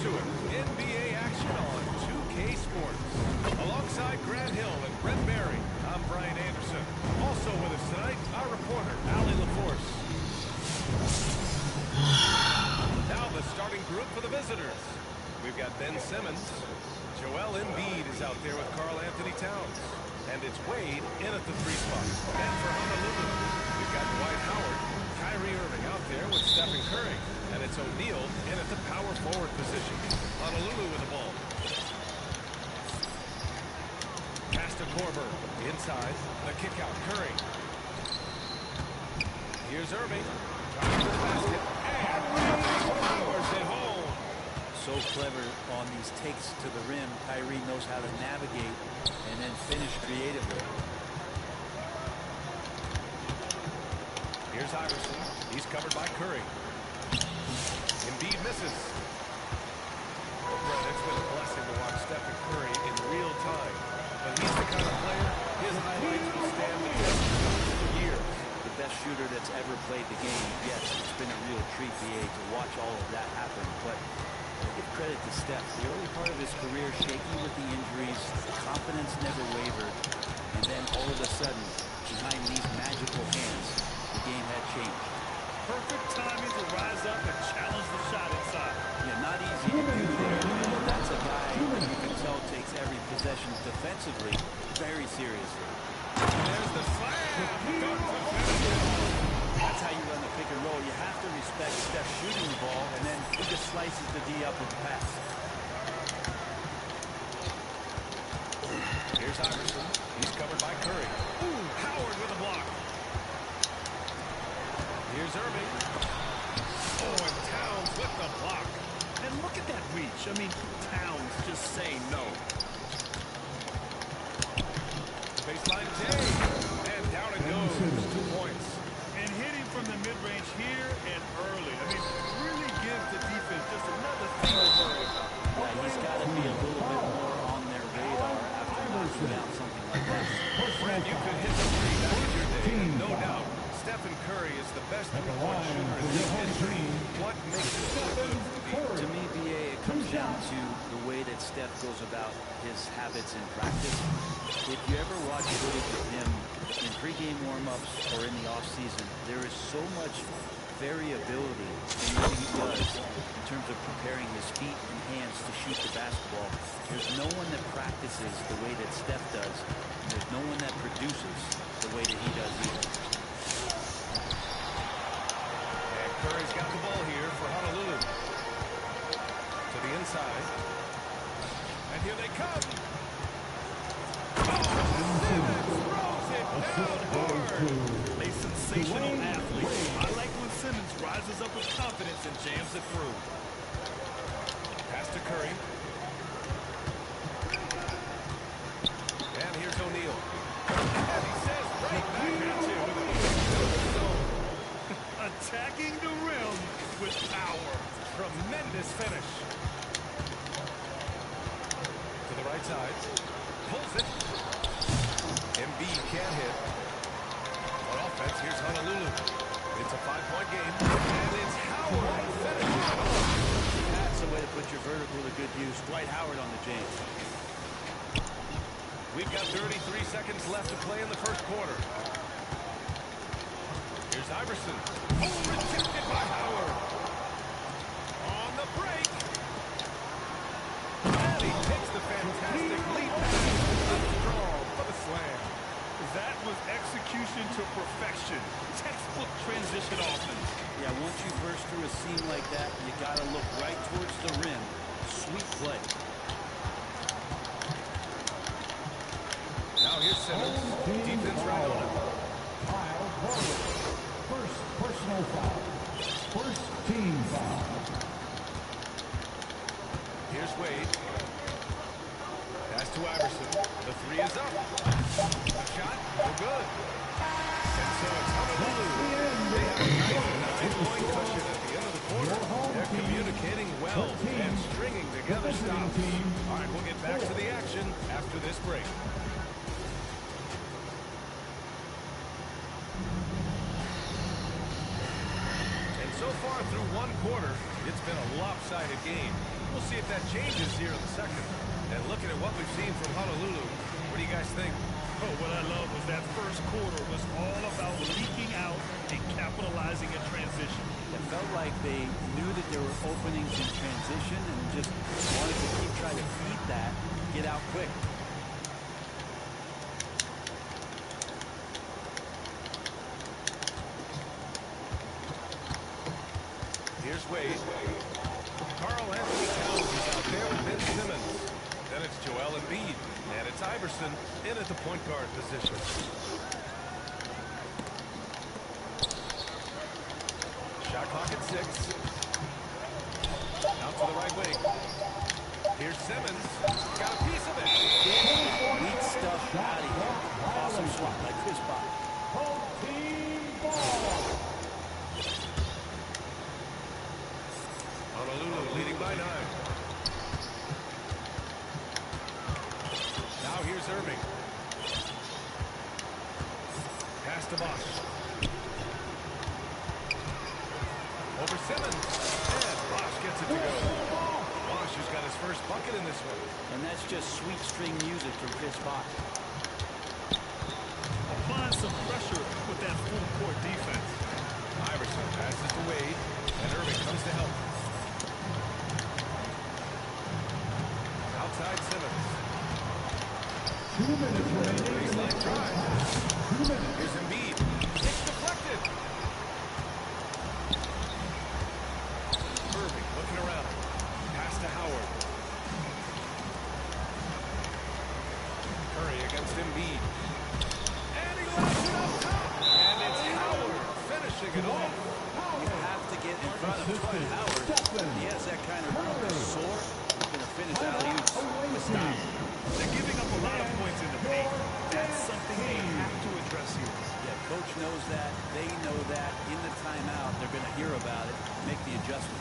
to it. NBA action on 2K Sports. Alongside Grant Hill and Brent Berry, I'm Brian Anderson. Also with us tonight, our reporter, Allie LaForce. Now the starting group for the visitors. We've got Ben Simmons. Joel Embiid is out there with Karl Anthony Towns. And it's Wade in at the 3 spot. And for Honolulu, we've got Dwight Howard, Kyrie Irving out there with Stephen Curry. And it's O'Neal in at the power forward position. Honolulu with the ball. Pass to Korver. Inside. The kick out. Curry. Here's Irving. Driving to the basket. And powers it home. So clever on these takes to the rim. Kyrie knows how to navigate and then finish creatively. Here's Iverson. He's covered by Curry. Embiid misses. Well, Brett, it's been a blessing to watch Stephen Curry in real time. But he's the kind of player, his highlights will stand the test for years. The best shooter that's ever played the game. Yes, it's been a real treat, BA, to watch all of that happen. But give credit to Steph. The early part of his career, shaky with the injuries, confidence never wavered. And then all of a sudden, behind these magical hands, the game had changed. Perfect timing to rise up and challenge the shot inside. Yeah, not easy to do there. That's a guy that you can tell takes every possession defensively very seriously. There's the slam. That's how you run the pick and roll. You have to respect Steph shooting the ball, and then he just slices the D up with the pass. Here's Iverson. He's covered by Curry. Ooh, Howard with a block. Here's Irving. Oh, and Towns with the block. And look at that reach. I mean, Towns just say no. Baseline J. And down it goes. 2 points. And hitting from the mid-range here and early. I mean, really gives the defense just another thing to worry about. Yeah, he's got to be a little bit more on their radar after knocking down something like that. Fred, you could hit the 3 back in your day, and no doubt. Stephen Curry is the best three-point shooter in league history. What makes it so good? To me, BA, it comes down to the way that Steph goes about his habits in practice. If you ever watch footage of him in pregame warm-ups or in the off-season, there is so much variability in what he does in terms of preparing his feet and hands to shoot the basketball. There's no one that practices the way that Steph does, and there's no one that produces the way that he does either. Curry's got the ball here for Honolulu. To the inside. And here they come. Oh, Simmons throws it down hard. A sensational athlete. I like when Simmons rises up with confidence and jams it through. Pass to Curry. And here's O'Neal. And he says right back at you with a attacking the rim with power. Tremendous finish. To the right side. Pulls it. Embiid can't hit. On offense, here's Honolulu. It's a 5-point game. And it's Howard finishing it off. That's the way to put your vertical to good use. Dwight Howard on the jam. We've got 33 seconds left to play in the first quarter. Here's Iverson. Oh, rejected by Howard. On the break. And he takes the fantastic lead pass. Strong for the slam. That was execution to perfection. Textbook transition offense. Yeah, once you burst through a seam like that, you got to look right towards the rim. Sweet play. Now here's Simmons. Defense right on him. First personal foul. First team foul. Here's Wade. Pass to Iverson. The 3 is up. A shot, no good. And so it's Honolulu. They have a nice 9-point cushion at the end of the quarter. They're communicating well and stringing together stops. All right, we'll get back to the action after this break. So far through one quarter, it's been a lopsided game. we'll see if that changes here in the second. And looking at what we've seen from Honolulu, what do you guys think? Oh, what I love was that first quarter was all about leaking out and capitalizing in transition. It felt like they knew that there were openings in transition and just wanted to keep trying to feed that, get out quick. Here's Wade. Carl Anthony Towns is out there with Ben Simmons. Then it's Joel Embiid. And it's Iverson in at the point guard position. Shot clock at 6. Out to the right wing. Here's Simmons. Got a piece of it. Neat stuff out of here. Awesome swat by Chris Papi. Team ball. Honolulu leading by 9. Now here's Irving. Pass to Bosch. Over Simmons. And Bosch gets it to go. Bosch has got his first bucket in this one. And that's just sweet string music from Chris Papi. Applying some pressure with that full court defense. Iverson passes to Wade. And Irving comes to help. Outside Simmons. 2 minutes remaining. Baseline drive. 2 minutes. Here's Embiid. It's deflected. Irving looking around. Pass to Howard. Curry against Embiid. And he lets it up top. And it's Howard finishing it off. You have to get in front of Dwight Howard. He has that kind of room to soar. He's going to finish alley-oops. Stop. They're giving up a lot of points in the paint. That's something they have to address here. Yeah, coach knows that. They know that. In the timeout, they're going to hear about it, make the adjustment.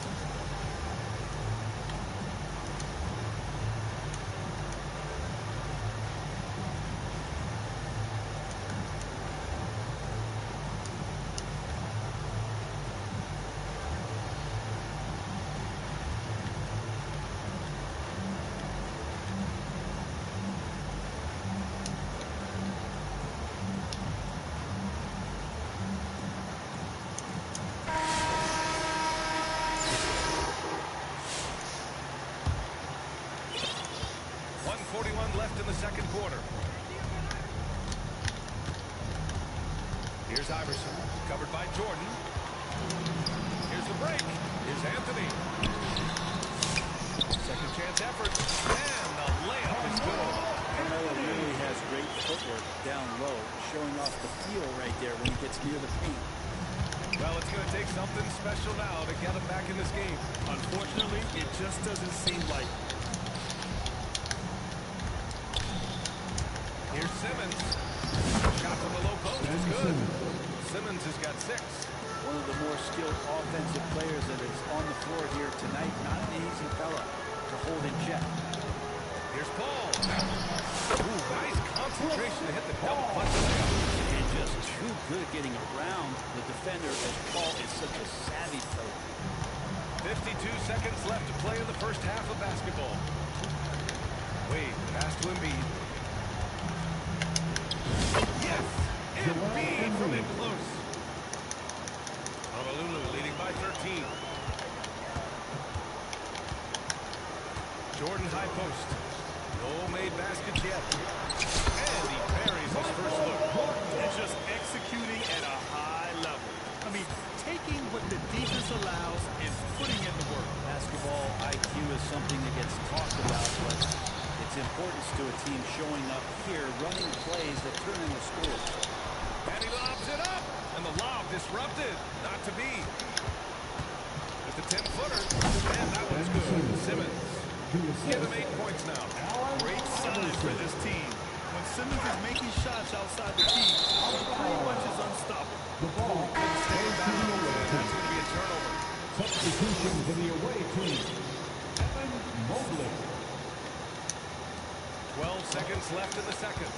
Left in the second quarter. Here's Iverson, covered by Jordan. Here's the break. Here's Anthony. Second chance effort. And the layup is good. Carmelo really has great footwork down low, showing off the feel right there when he gets near the paint. Well, it's going to take something special now to get him back in this game. Unfortunately, it just doesn't seem like. Here's Simmons. Shot from the low post is good. Simmons has got 6. One of the more skilled offensive players that is on the floor here tonight. Not an easy fella to hold in check. Here's Paul. Ooh, nice concentration to hit the double punch layup. And just too good getting around the defender as Paul is such a savvy player. 52 seconds left to play in the first half of basketball. Wade, pass to Embiid. Yes! Embiid from in close. Honolulu leading by 13. Jordan high post. No made baskets yet. And he buries his first look. It's just executing at a high level. I mean, taking what the defense allows and putting in the work. Basketball IQ is something that gets talked about, but its importance to a team showing up here, running plays that turn into scores. And he lobs it up. And the lob disrupted. Not to be. With the 10-footer. And that one's good. Simmons. Give him 8 points now. Great sign for this team. When Simmons is making shots outside the key, he pretty much is unstoppable. The ball Stay back. And that's going to be a turnover. substitution for the away team. Evan Mobley. 12 seconds left in the second.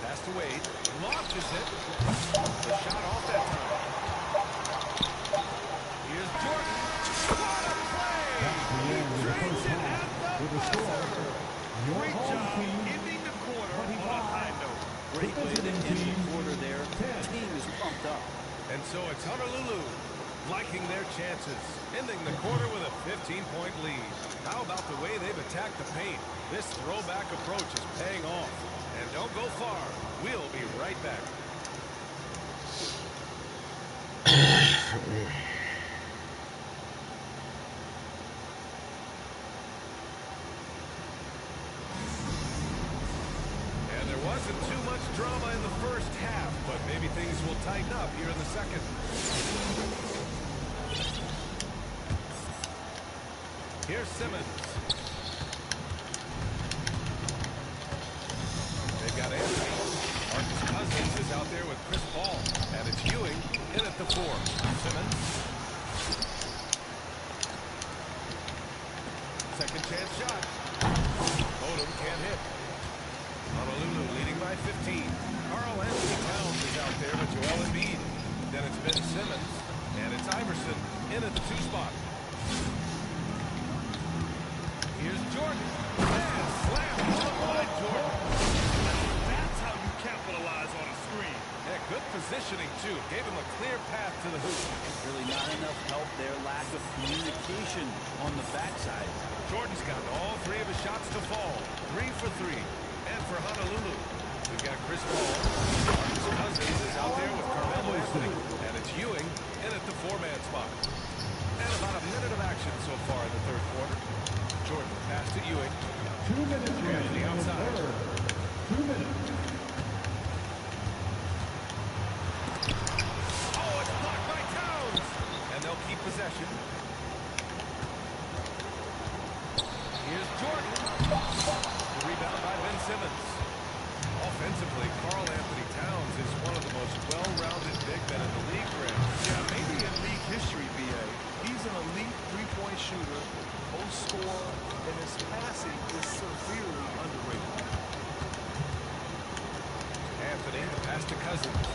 Pass to Wade. Launches it. The shot off that time. Here's Jordan. the score. Your Great home job team, ending the quarter on a high note. Great way to end the quarter there. 10. Team is pumped up. And so it's Honolulu liking their chances, ending the quarter with a 15-point lead. How about the way they've attacked the paint? This throwback approach is paying off. And don't go far. We'll be right back. And there wasn't too much drama in the first half, but maybe things will tighten up here in the second. Here's Simmons. They've got Anthony. Marcus Cousins is out there with Chris Paul. And it's Ewing in at the 4. Simmons. Second chance shot. Odom can't hit. Honolulu leading by 15. Carl Anthony Towns is out there with Joel Embiid. Then it's Ben Simmons. And it's Iverson in at the 2 spot. Here's Jordan. And slam by Jordan. That's how you capitalize on a screen. Yeah, good positioning, too. Gave him a clear path to the hoop. Really not enough help there. Lack of communication on the backside. Jordan's got all 3 of his shots to fall. 3 for 3. And for Honolulu, we've got Chris Paul. Marcus Cousins is out there with Carmelo Anthony. And it's Ewing in at the 4-man spot. And about a minute of action so far in the third quarter. Jordan pass to Ewing. 2 minutes remaining the in the outside. third. 2 minutes. Oh, it's blocked by Towns. And they'll keep possession. Here's Jordan. The rebound by Ben Simmons. Offensively, Carl Anthony Towns is one of the most well-rounded big men in the league for him. Yeah, maybe in league history, B.A. He's an elite three-point shooter, most scorer, and his passing is severely underrated. Anthony, the pass to Cousins.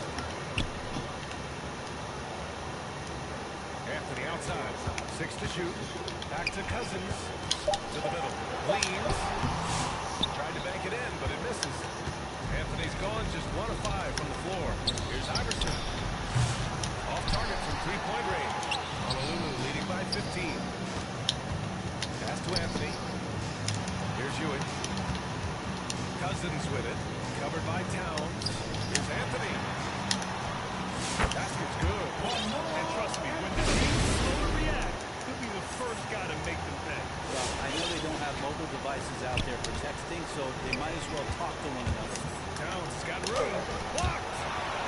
Anthony outside. 6 to shoot. Back to Cousins. To the middle. Leans. Tried to bank it in, but it misses. Anthony's gone just 1 of 5 from the floor. Here's Iverson. Off target from 3-point range. Honolulu leading by 15. Pass to Anthony. Here's Ewing. Cousins with it. Covered by Towns. Here's Anthony. Basket's good. And trust me, when the team's slow to react, he'll be the first guy to make them pay. Well, I know they don't have mobile devices out there for texting, so they might as well talk to one another. Towns has got room. Blocked.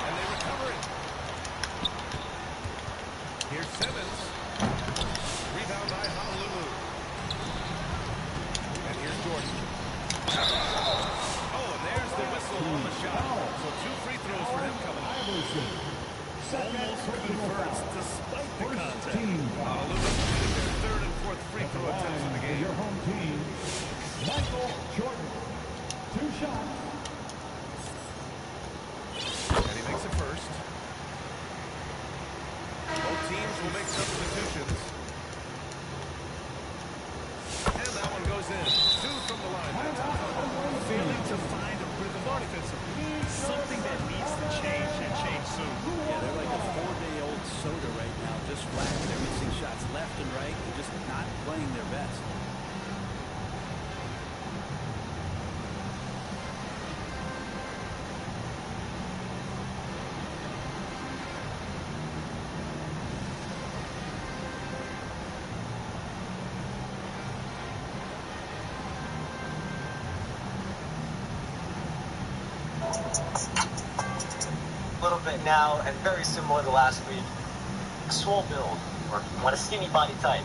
And they recover it. Here's Simmons. Rebound by Honolulu. And here's Jordan. Oh, and there's the whistle on the shot. So 2 free throws for him coming. Almost converts despite the contact. Honolulu committed their 3rd and 4th free throw attempts in the game. Your home team, Michael Jordan. 2 shots. And he makes it first. Both teams will make substitutions. And that one goes in. 2 from the line. Failing to find a rhythm offensively. Something that needs to change and change soon. Yeah, they're like a 4-day-old soda right now, just flat. They're missing shots left and right and just not playing their best. A little bit now, and very similar to last week. Swole build, or you want a skinny body type.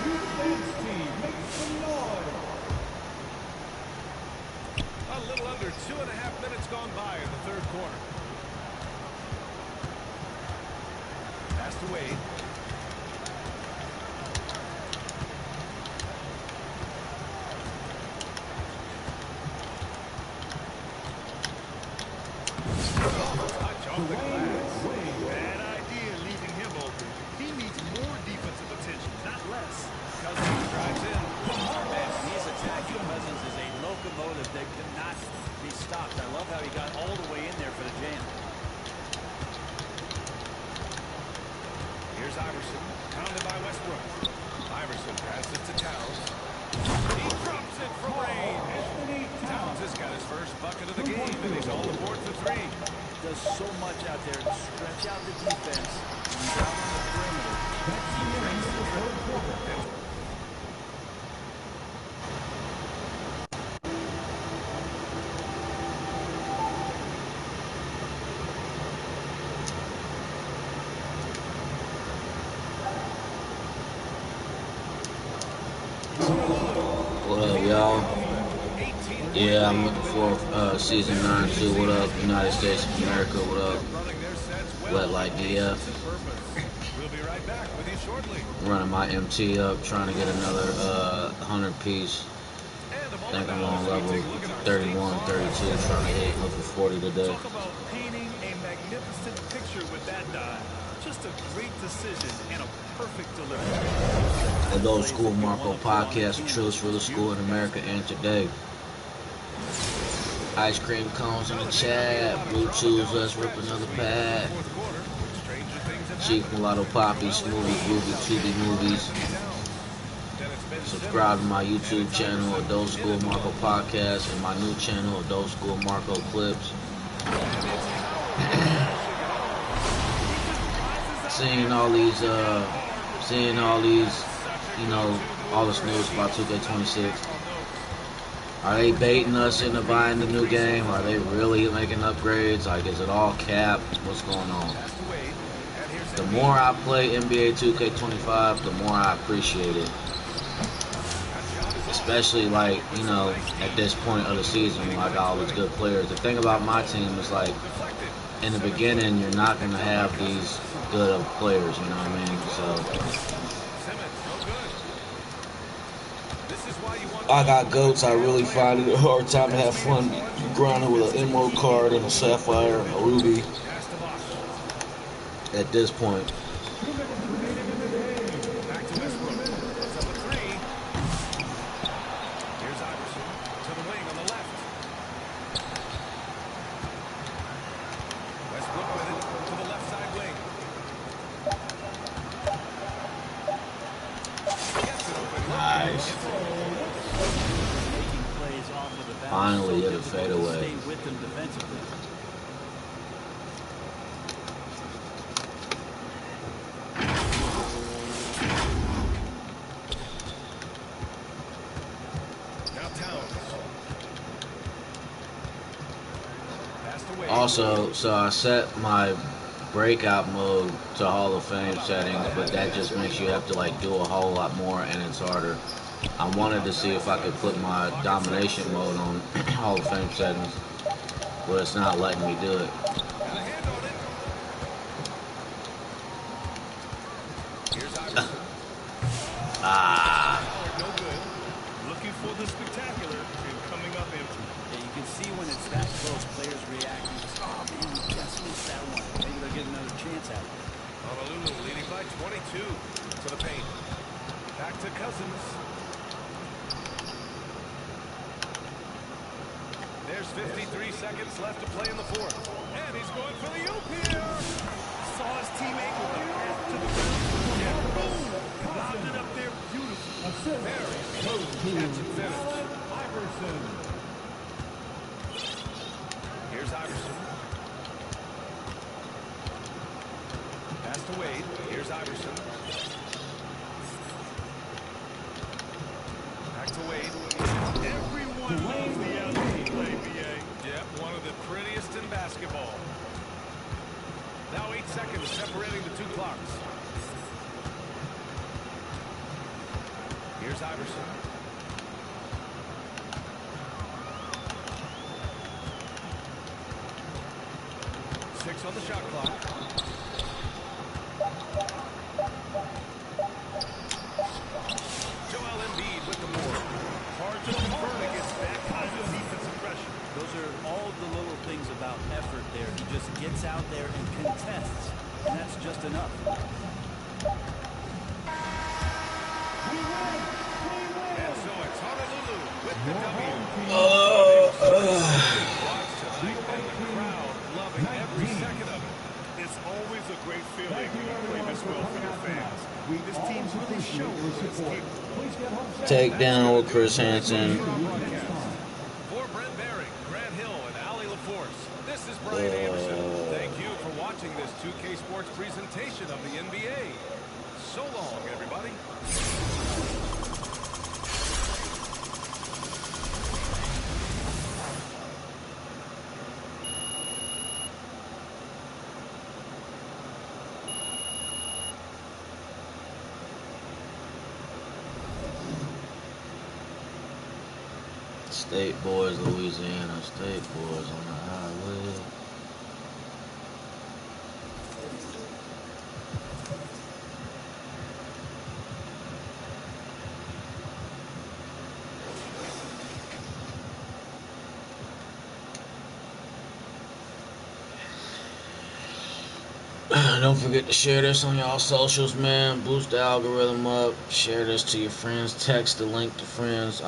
defense team, make some noise. A little under 2.5 minutes gone by in the third quarter. Pass to Wade. Touch off the glass. Bad idea leaving him open. He needs more defensive attention, not less. Cousins drives in. Man, he's attacking Cousins as a locomotive that cannot be stopped. I love how he got all the way in there for the jam. Here's Iverson, pounded by Westbrook. Iverson passes to Towns. He drops it for rain. Towns has got his first bucket of the game, and he's on the board for 3. Does so much out there to stretch out the defense. He's out on the perimeter. He brings the third quarter. What up, y'all? Yeah, I'm looking for season 9 too. What up, United States of America? What up? Wet like DF. We'll be right back with you shortly. Running my MT up, trying to get another 100 piece. I think I'm on level 31, 32, trying to hit level 40 today. Talk about painting a magnificent picture with that die. Just a great decision and a perfect delivery. AdultschoolwithMarco podcast, the truest real school in America and today. Ice cream cones in the chat. Bluetooth, let's rip another pad. ChiefMalottoPapi, Smoothie, Groovy, Tubi Movies. Subscribe to my YouTube channel, Adult School Marco Podcast, and my new channel, Adult School Marco Clips. Seeing all these, you know, all this news about 2K26. Are they baiting us into buying the new game? Are they really making upgrades? Like, is it all cap? What's going on? The more I play NBA 2K25, the more I appreciate it. Especially, like, you know, at this point of the season when I got all these good players. The thing about my team is, like, in the beginning, you're not going to have these good of players, you know what I mean? So I got goats. I really find it a hard time to have fun grinding with an emerald card and a sapphire and a ruby at this point. Back to Westbrook. It's up a 3. Here's Iverson to the wing on the left. Westbrook with it to the left side wing. Gets it open. Nice. Finally hit a fadeaway. Stay with them defensively. Now Towns. Passed away. Also, so I set my breakout mode to Hall of Fame settings, but that just makes you have to like do a whole lot more and it's harder. I wanted to see if I could put my domination mode on Hall of Fame settings, but it's not letting me do it. No good. Looking for the spectacular and coming up empty. Yeah, you can see when it's that close, players reacting. Oh man, we just missed that one. Maybe they'll get another chance at it. Honolulu leading by 22 to the paint. Back to Cousins. There's 53 seconds left to play in the fourth. And he's going for the oop here. Saw his teammate with a pass to the rim. Yeah, boom. Lobbed it up there beautiful. Very close catch and finish. Iverson. Here's Iverson. Pass to Wade. Here's Iverson. Back to Wade. Everyone loves the alley play, BA. Yep, one of the prettiest in basketball. Now 8 seconds separating the two clocks. Here's Iverson. 6 on the shot clock. Joel Embiid with the board. Hard to convert against that kind of defensive pressure. Those are all the little things about effort there. He just gets out there and contests, and that's just enough. And so it's Honolulu with the W. Watch tonight, and the crowd loving every second of it. It's always a great feeling when you play this well for your fans. This team's really shown what it's capable. Takedown with Chris Hansen. For Brent Barry, Grant Hill, and Ali LaForce, this is Brian Anderson. Thank you for watching this 2K Sports presentation of the NBA. So long, everybody. State Boys, Louisiana. State Boys on the highway. Don't forget to share this on y'all socials, man. Boost the algorithm up. Share this to your friends. Text the link to friends.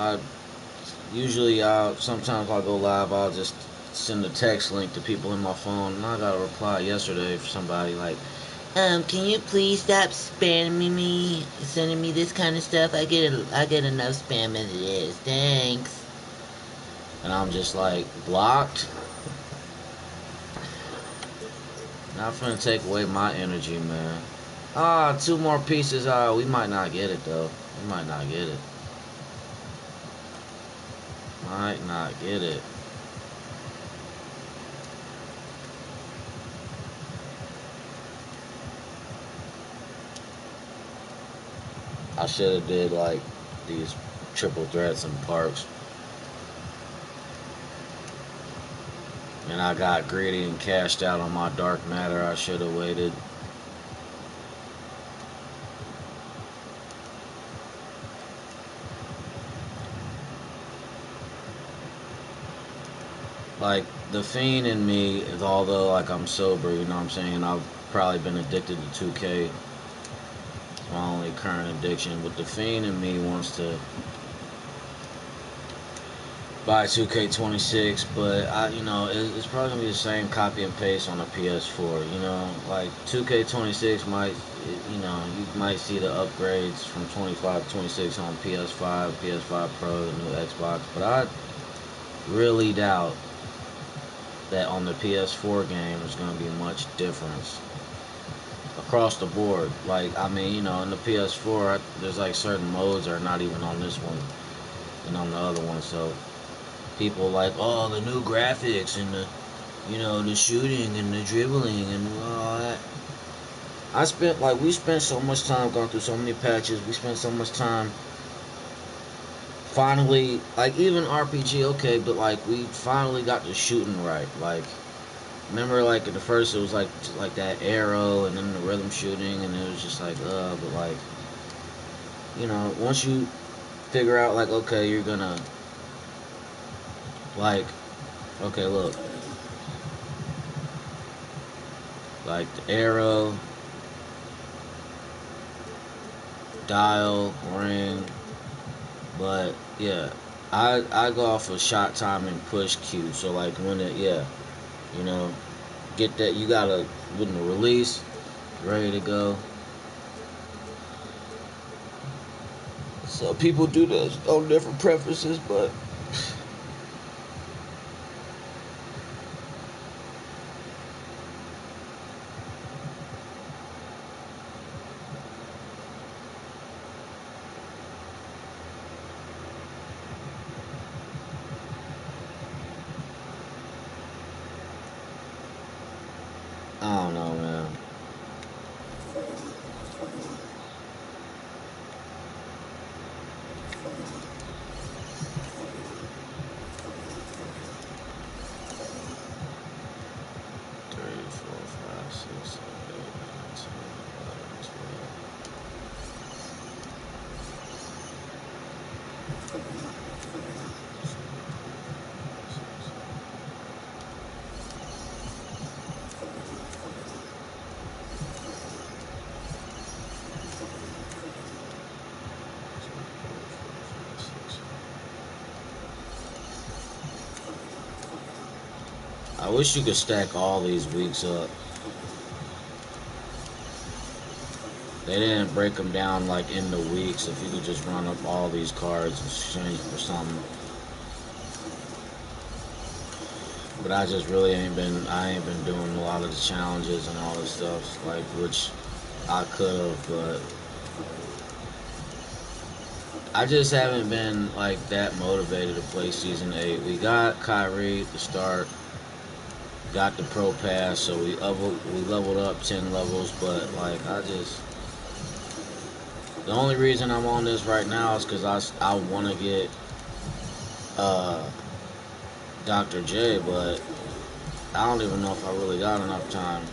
Sometimes I'll go live, I'll just send a text link to people in my phone, and I got a reply yesterday for somebody like, can you please stop spamming me, sending me this kind of stuff? I get enough spam as it is, thanks. And I'm just like, blocked? Not finna take away my energy, man. 2 more pieces, we might not get it though, we might not get it. Might not get it. I should have did like these triple threats in parks. And I got greedy and cashed out on my dark matter. I should have waited. Like, the fiend in me is, although like I'm sober, you know what I'm saying, I've probably been addicted to 2K. It's my only current addiction. But the fiend in me wants to buy 2K26, but it's probably gonna be the same copy and paste on the PS4. Like 2K26 might, you might see the upgrades from 25 to 26 on PS5, PS5 Pro, the new Xbox, but I really doubt that on the PS4 game there's going to be much difference across the board. Like, I mean, in the PS4 there's like certain modes that are not even on this one and on the other one, so people like, oh, the new graphics and the the shooting and the dribbling and all that. We spent so much time going through so many patches. We spent so much time finally, like, even RPG, okay, but like we finally got the shooting right. Like, remember, like at the first it was like that arrow and then the rhythm shooting, and it was just like, but like, once you figure out, like, okay, you're gonna, like, okay, look, like the arrow, dial, ring. But yeah, I go off of shot time and push cue. So like when it, get that, you gotta, when the release, ready to go. So people do this on different preferences, but I don't know, man. I wish you could stack all these weeks up. They didn't break them down like in the weeks. If you could just run up all these cards and exchange for something. But I just really ain't been doing a lot of the challenges and all this stuff, like, which I could have, but I just haven't been like that motivated to play Season 8. We got Kyrie to start, got the Pro Pass, so we leveled up 10 levels, but like the only reason I'm on this right now is because I want to get Dr. J, but I don't even know if I really got enough time.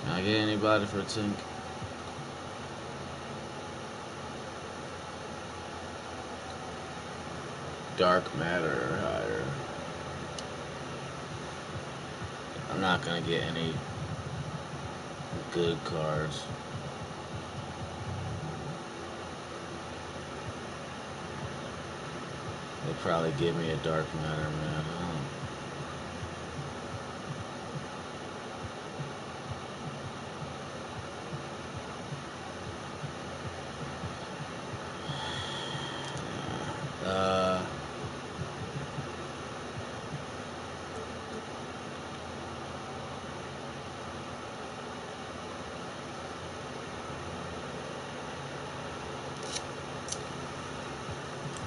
Can I get anybody for a tink? Dark matter or higher. I'm not gonna get any good cards. They'll probably give me a dark matter, man.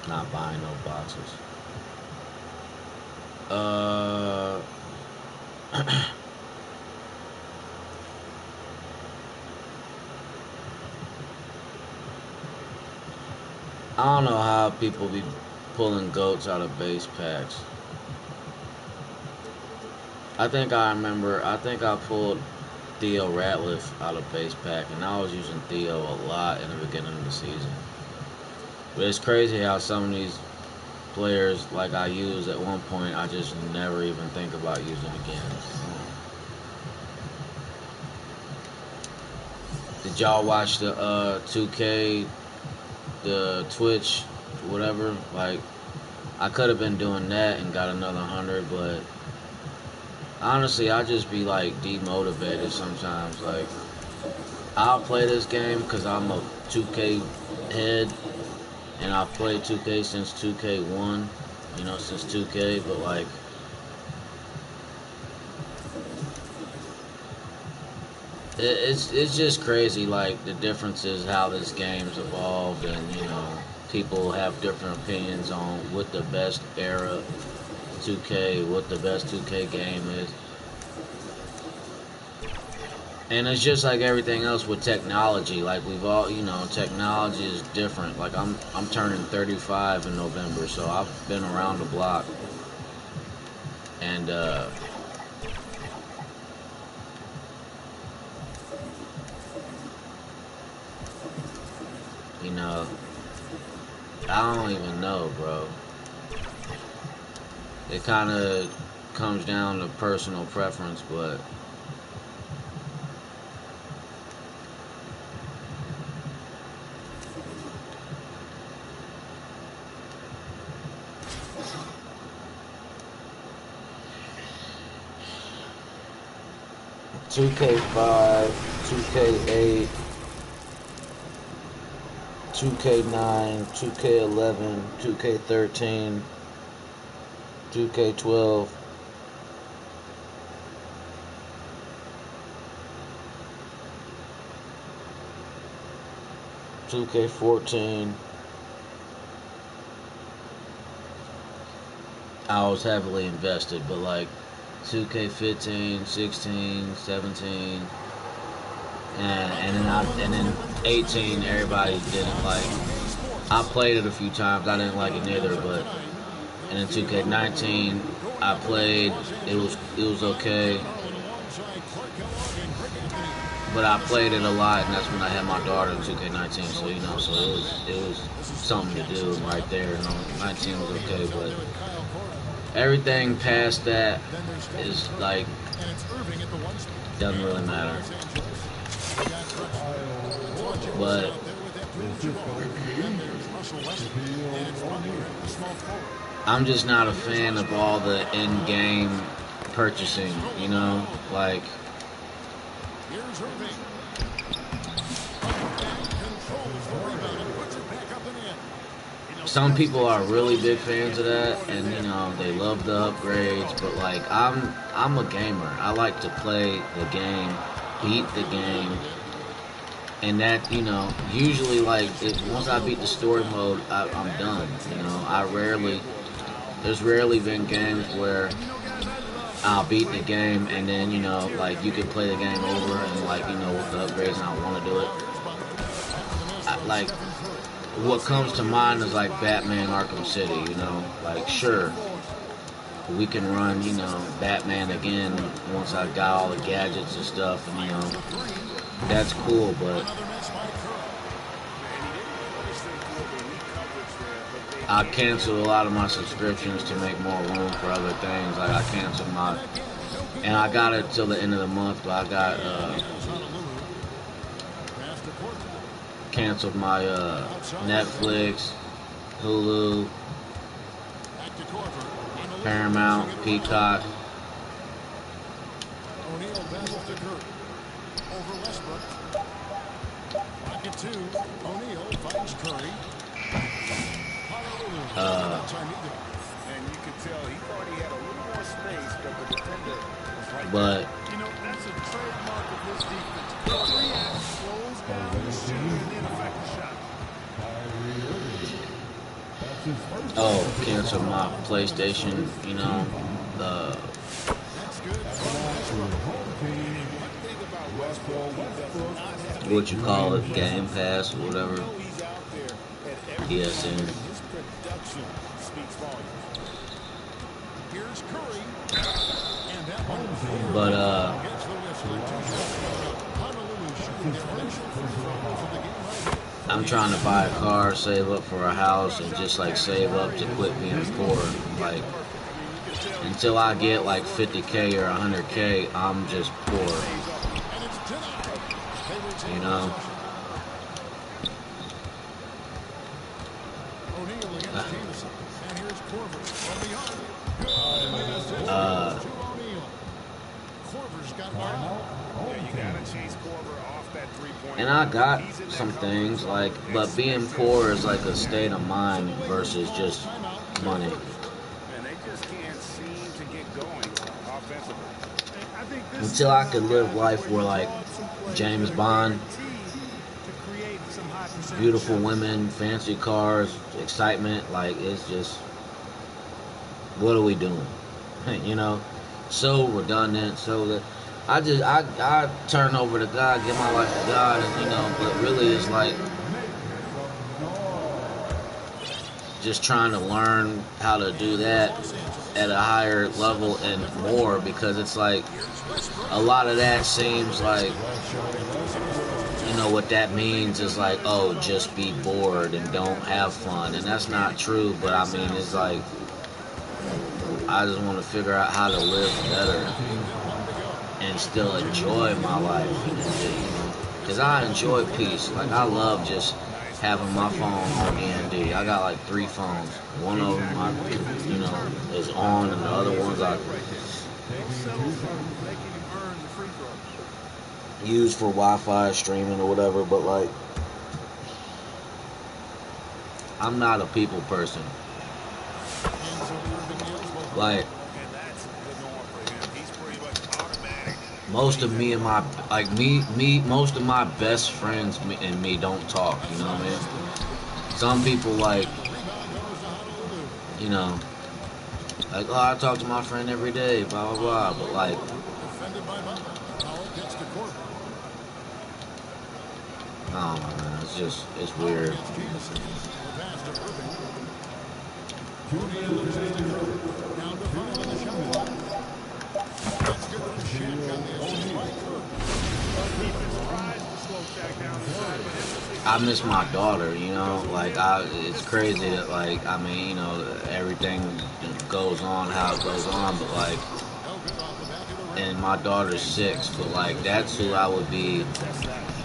Not buying no boxes. I don't know how people be pulling goats out of base packs. I think I pulled Theo Ratliff out of base pack, and I was using Theo a lot in the beginning of the season. But it's crazy how some of these players, like I used at one point, I just never even think about using again. Did y'all watch the 2K, the Twitch, whatever? Like, I could have been doing that and got another 100, but honestly, I just be like demotivated sometimes. Like, I'll play this game because I'm a 2K head, and I've played 2K since 2K1, you know, since 2K, but like, it's just crazy, like, the differences, how this game's evolved, and, you know, people have different opinions on what the best era 2K, what the best 2K game is. And it's just like everything else with technology. Like, we've all, you know, technology is different. Like, I'm turning 35 in November, so I've been around the block. And, you know, I don't even know, bro. It kind of comes down to personal preference, but 2K5, 2K8, 2K9, 2K11, 2K13, 2K12, 2K14. I was heavily invested, but like 2K15, 16, 17, and then 18. Everybody didn't like. I played it a few times. I didn't like it neither, but and then 2K19, I played. It was okay, but I played it a lot, and that's when I had my daughter in 2K19. So you know, so it was something to do right there. You know, 19 was okay, but everything past that is like doesn't really matter. But I'm just not a fan of all the in-game purchasing, you know, like some people are really big fans of that, and you know they love the upgrades. But like I'm a gamer. I like to play the game, beat the game, and that you know usually like once I beat the story mode, I'm done. You know, there's rarely been games where I'll beat the game and then you know like you can play the game over and like you know with the upgrades and I want to do it. Like what comes to mind is like Batman Arkham City, you know, like sure we can run, you know, Batman again once I got all the gadgets and stuff, and you know, that's cool, but I canceled a lot of my subscriptions to make more room for other things. Like I canceled and I got it till the end of the month, but I got canceled my Netflix, Hulu, Paramount, Peacock. But cancel my PlayStation, you know, what you call it, Game Pass or whatever, PSN. But I'm trying to buy a car, save up for a house, and just like save up to quit being poor. Like until I get like 50K or 100K, I'm just poor. You know. And I got some things like, but being poor is like a state of mind versus just money. Until I could live life where like James Bond, beautiful women, fancy cars, excitement, like it's just, what are we doing? You know, so redundant, so that I turn over to God, give my life to God, and you know, but really it's like just trying to learn how to do that at a higher level and more, because it's like a lot of that seems like, you know, what that means is like, oh, just be bored and don't have fun, and that's not true. But I mean, it's like I just want to figure out how to live better and still enjoy my life, because I enjoy peace. Like I love just having my phone on D&D. I got like 3 phones. One of them, is on, and the other ones free throw. used for Wi-Fi streaming or whatever, but like, I'm not a people person. Like, most of me and my, like most of my best friends and me don't talk, you know what I mean? Some people, like, you know, like, oh, I talk to my friend every day, blah, blah, blah, but like, I don't know, man, it's just, it's weird. I miss my daughter, you know, like, it's crazy that, like, I mean, you know, everything goes on how it goes on, but like, and my daughter's 6, but like, that's who I would be,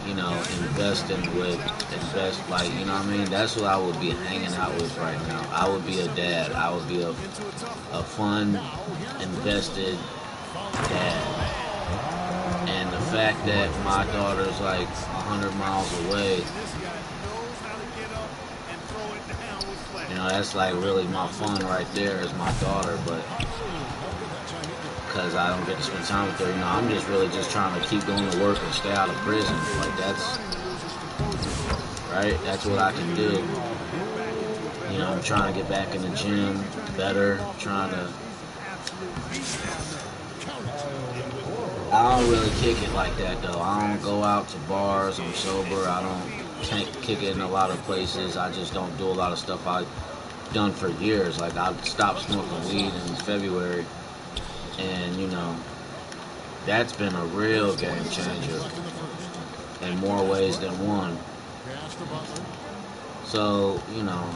you know, investing with, like, you know what I mean? That's who I would be hanging out with right now. I would be a dad. I would be a fun, invested dad. And the fact that my daughter's like 100 miles away, you know, that's like really my fun right there is my daughter, but because I don't get to spend time with her, you know, I'm just really just trying to keep going to work and stay out of prison. Like, that's, right? That's what I can do. You know, I'm trying to get back in the gym better, trying to, I don't really kick it like that though. I don't go out to bars, I'm sober, can't kick it in a lot of places. I just don't do a lot of stuff I've done for years. Like, I stopped smoking weed in February, and you know, that's been a real game changer in more ways than one. So, you know,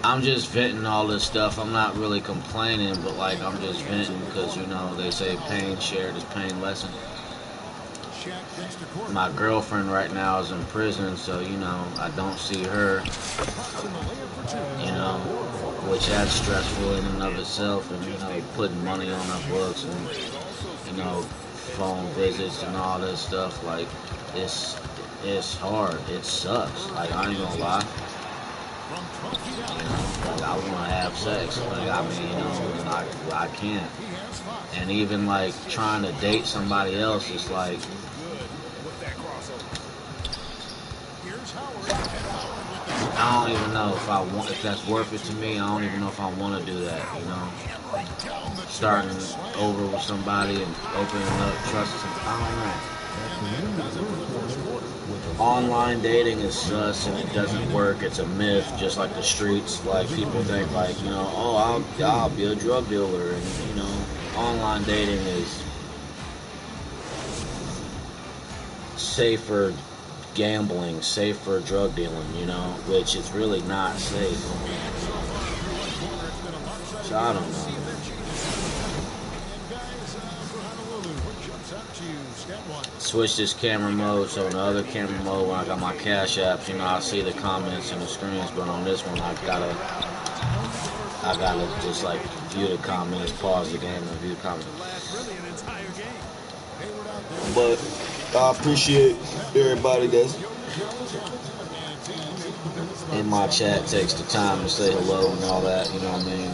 I'm just venting all this stuff. I'm not really complaining, but like, I'm just venting because, you know, they say pain shared is pain lessened. My girlfriend right now is in prison, so, you know, I don't see her, you know, which that's stressful in and of itself, and, you know, putting money on her books and, you know, phone visits and all this stuff. Like, it's hard. It sucks. Like, I ain't gonna lie. You know, like, I want to have sex. Like, I mean, you know, I can't. And even like trying to date somebody else, it's like, I don't even know if that's worth it to me. I don't even know if I want to do that, you know. Starting over with somebody and opening up, trusting, I don't know. Online dating is sus and it doesn't work. It's a myth, just like the streets. Like, people think, like, you know, oh, I'll be a drug dealer, and, you know, online dating is safer gambling, safer drug dealing, you know, which is really not safe. So I don't know. Switch this camera mode, so in the other camera mode, when I got my cash apps, you know, I see the comments and the screens, but on this one, I gotta just like view the comments, pause the game and view the comments. But I appreciate everybody that's in my chat, takes the time to say hello and all that, you know what I mean?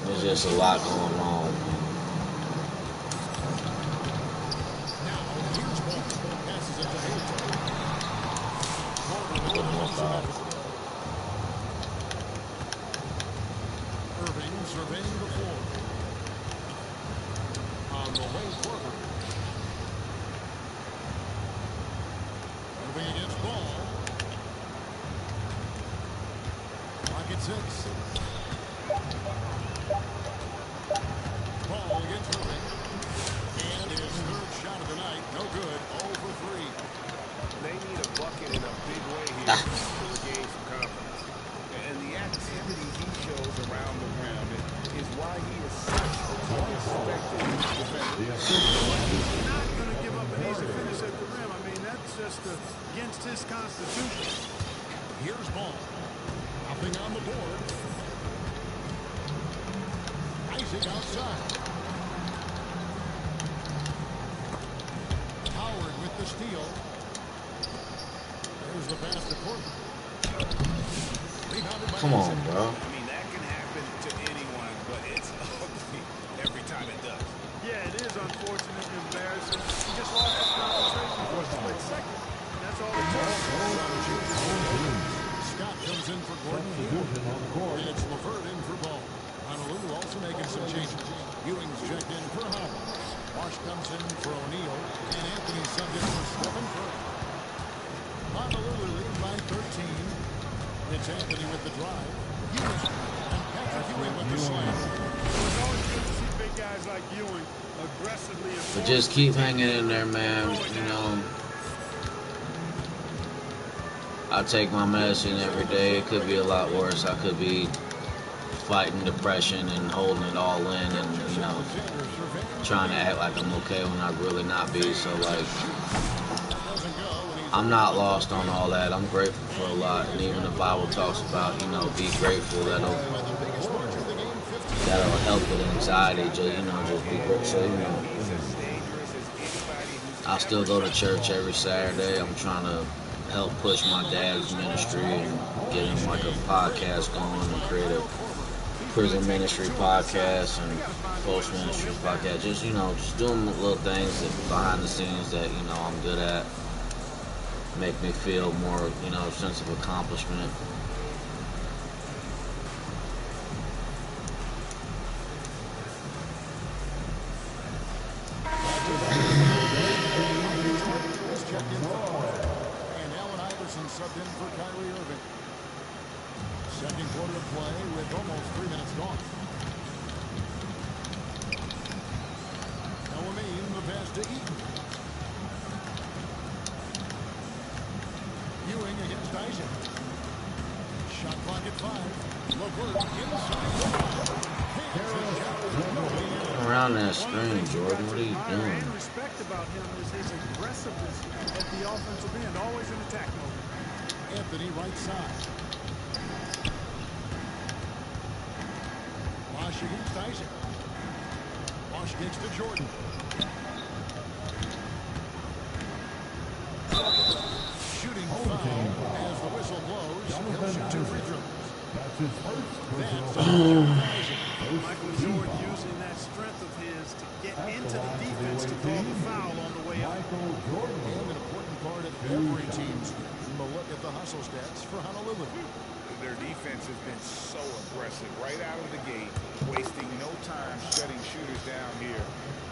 There's just a lot going on. Good more foul. Surveying the floor. On the way forward. Moving against ball. Pocket 6. his constitution. Here's ball. Nothing on the board. Isaac outside. Howard with the steal. There's the pass to Courtney. Come on, bro. I mean, that can happen to anyone, but it's ugly every time it does. Yeah, it is unfortunate and embarrassing. He just lost his concentration for a split second. That's all it takes. Scott comes in for Gordon Hill. And it's LeVert in for Ball. Honolulu also making some changes. Ewing's checked in for Howard. Marsh comes in for O'Neal. And Anthony subbed in for Stephen Curry. Honolulu leading by 13. It's Anthony with the drive. Ewing. And Patrick Ewing with the slam. It's always good to see big guys like Ewing aggressively. But just keep hanging in there, man. You know, I take my medicine every day. It could be a lot worse. I could be fighting depression and holding it all in and, you know, trying to act like I'm okay when I really not be. So, like, I'm not lost on all that. I'm grateful for a lot. And even the Bible talks about, you know, be grateful. That'll help with anxiety. Just, you know, just be grateful. So, you know, I still go to church every Saturday. I'm trying to help push my dad's ministry and get him like a podcast going and create a prison ministry podcast and post ministry podcast. Just, you know, just doing little things that behind the scenes that, you know, I'm good at. Make me feel more, you know, sense of accomplishment. Subbed in for Kyrie Irving. Second quarter of play with almost 3 minutes gone. Elamine, the pass to Eaton. Ewing against Isaac. Shot clock at 5. LeVert inside. Around that screen, Jordan. What are you doing? And respect about him is his aggressiveness at the offensive end, always in attack mode. Anthony right side. Bosch against Isaac. Bosch kicks to Jordan. Shooting foul as the whistle blows. He'll shoot 2 free throws. That's Michael Jordan using that strength of his to get into the defense to call the foul on the way out. And an important part of every team's game. A look at the hustle stats for Honolulu. Their defense has been so aggressive right out of the gate, wasting no time shutting shooters down here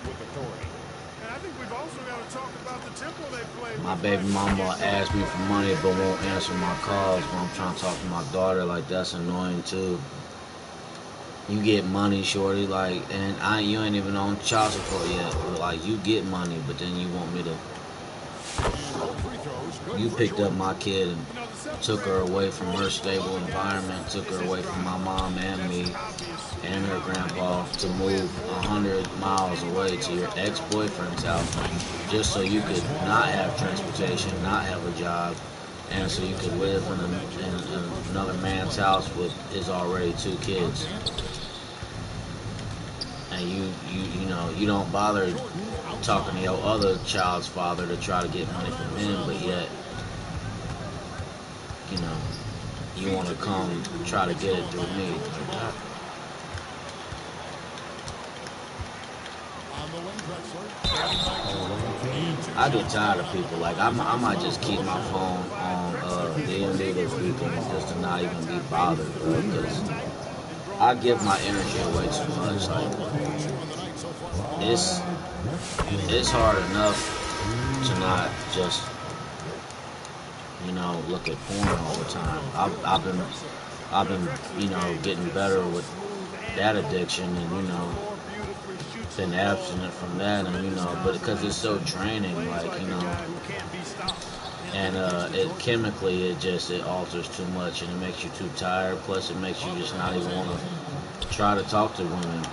with authority. And I think we've also got to talk about the tempo they play. My baby mama asks me for money but won't answer my calls when I'm trying to talk to my daughter. Like, that's annoying too. You get money, shorty, like, and you ain't even on child support yet. Like, you get money, but then you want me to. You picked up my kid and took her away from her stable environment, took her away from my mom and me and her grandpa to move 100 miles away to your ex-boyfriend's house just so you could not have transportation, not have a job, and so you could live in another man's house with his already 2 kids. And you know, you don't bother talking to your other child's father to try to get money from him, but yet, you know, you want to come try to get it through me. I get tired of people. Like, I might just keep my phone on DMV this weekend just to not even be bothered, bro, because I give my energy away too much. Like, it's hard enough to not just, you know, look at porn all the time. I've been, you know, getting better with that addiction, and, you know, been abstinent from that, and, you know, but because it's so draining, like, you know, and it chemically it alters too much, and it makes you too tired. Plus, it makes you just not even want to try to talk to women.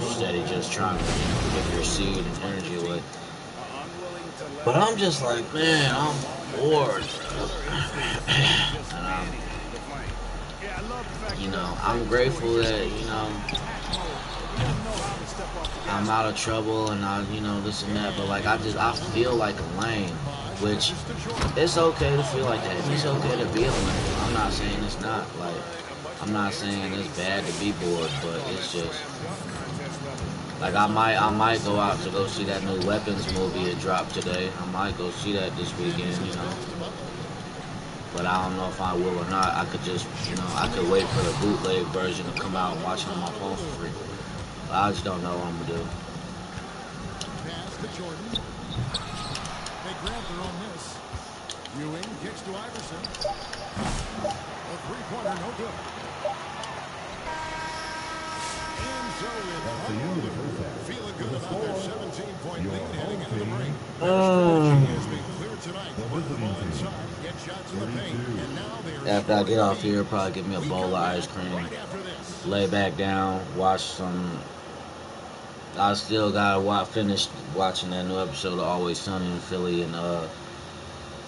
Instead of just trying to, you know, give your seed and energy away. But I'm just like, man, I'm bored. And I'm grateful that, I'm out of trouble and this and that. But like, I feel like a lame, which it's okay to feel like that. It's okay to be a lame. I'm not saying it's not. Like, I'm not saying it's bad to be bored, but it's just like I might go out to go see that new Weapons movie it dropped today. I might go see that this weekend, But I don't know if I will or not. I could just, I could wait for the bootleg version to come out and watch it on my phone for free. But I just don't know what I'm gonna do. Pass to Jordan. They grab their own miss. Ewing kicks to Iverson. A three-pointer, no good. And so it's feeling good about their 17-point lead heading into the break. Has been cleared tonight. Put the ball inside, get shots in the paint, and now they are After I get off here, probably give me a bowl of ice cream, lay back down, watch some. I still gotta finish watching that new episode of Always Sunny in Philly and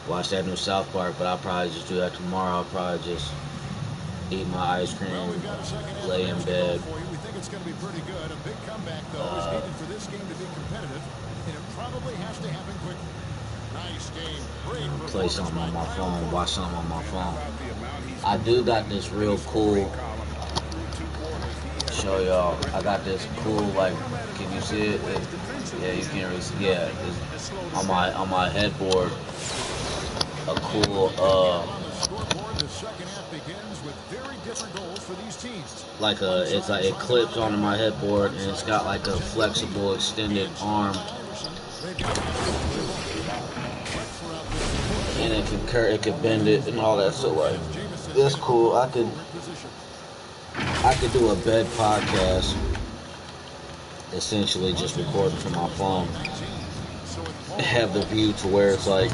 watch that new South Park. But I'll probably just do that tomorrow. I'll probably just eat my ice cream, lay in bed. We think it's going to be pretty good. A big comeback, though, is needed for this game to be competitive, and it probably has to happen quickly. Nice game. Play something on my phone, watch something on my phone. I do got this real cool. Show y'all. I got this cool, like, can you see it? Yeah, you can't really see. Yeah, it's on my headboard. A cool it clips onto my headboard, and it's got like a flexible extended arm, and it can bend it and all that. So like, it's cool. I could do a bed podcast, essentially just recording from my phone. Have the view to where it's like.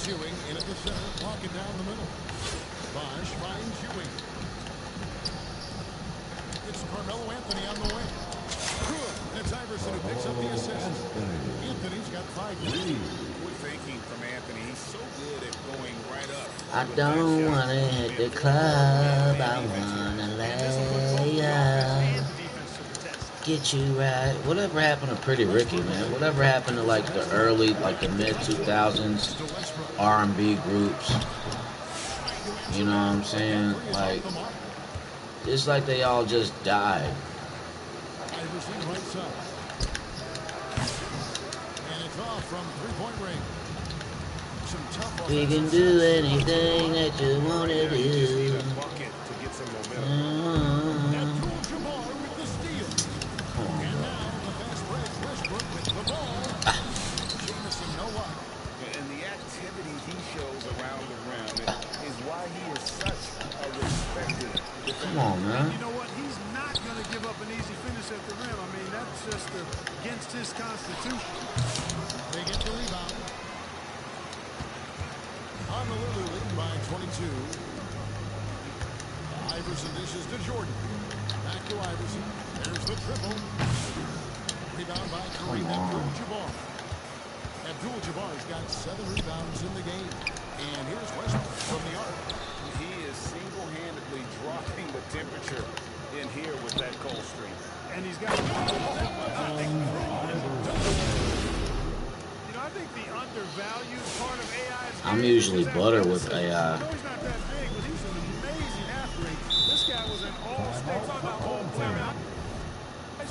Ewing in at the center, walking down the middle. Bosch finds Ewing. It's Carmelo Anthony on the way. Good. It's Iverson who picks up the assist. Anthony's got 5 3. Good thinking from Anthony. He's so good at going right up. I don't want to hit the club. I want to lay up. Get you right. Whatever happened to Pretty Ricky, man? Whatever happened to like the early, like the mid 2000s R&B groups? You know what I'm saying? Like, it's like they all just died. We can do anything that you want to do. And the activity he shows around the rim is why he is such a respected defender. Come on, man. You know what? He's not going to give up an easy finish at the rim. I mean, that's just against his constitution. They get the rebound. Honolulu leading by 22. Iverson dishes to Jordan. Back to Iverson. There's the triple. Rebound by Kareem Abdul-Jabbar. Abdul-Jabbar's got 7 rebounds in the game. And here's Westbrook from the arc. He is single-handedly dropping the temperature in here with that cold streak. And he's got... I think the undervalued part of AI. I'm usually butter with AI. He's not that big, but he's an amazing athlete. This guy was an all-star.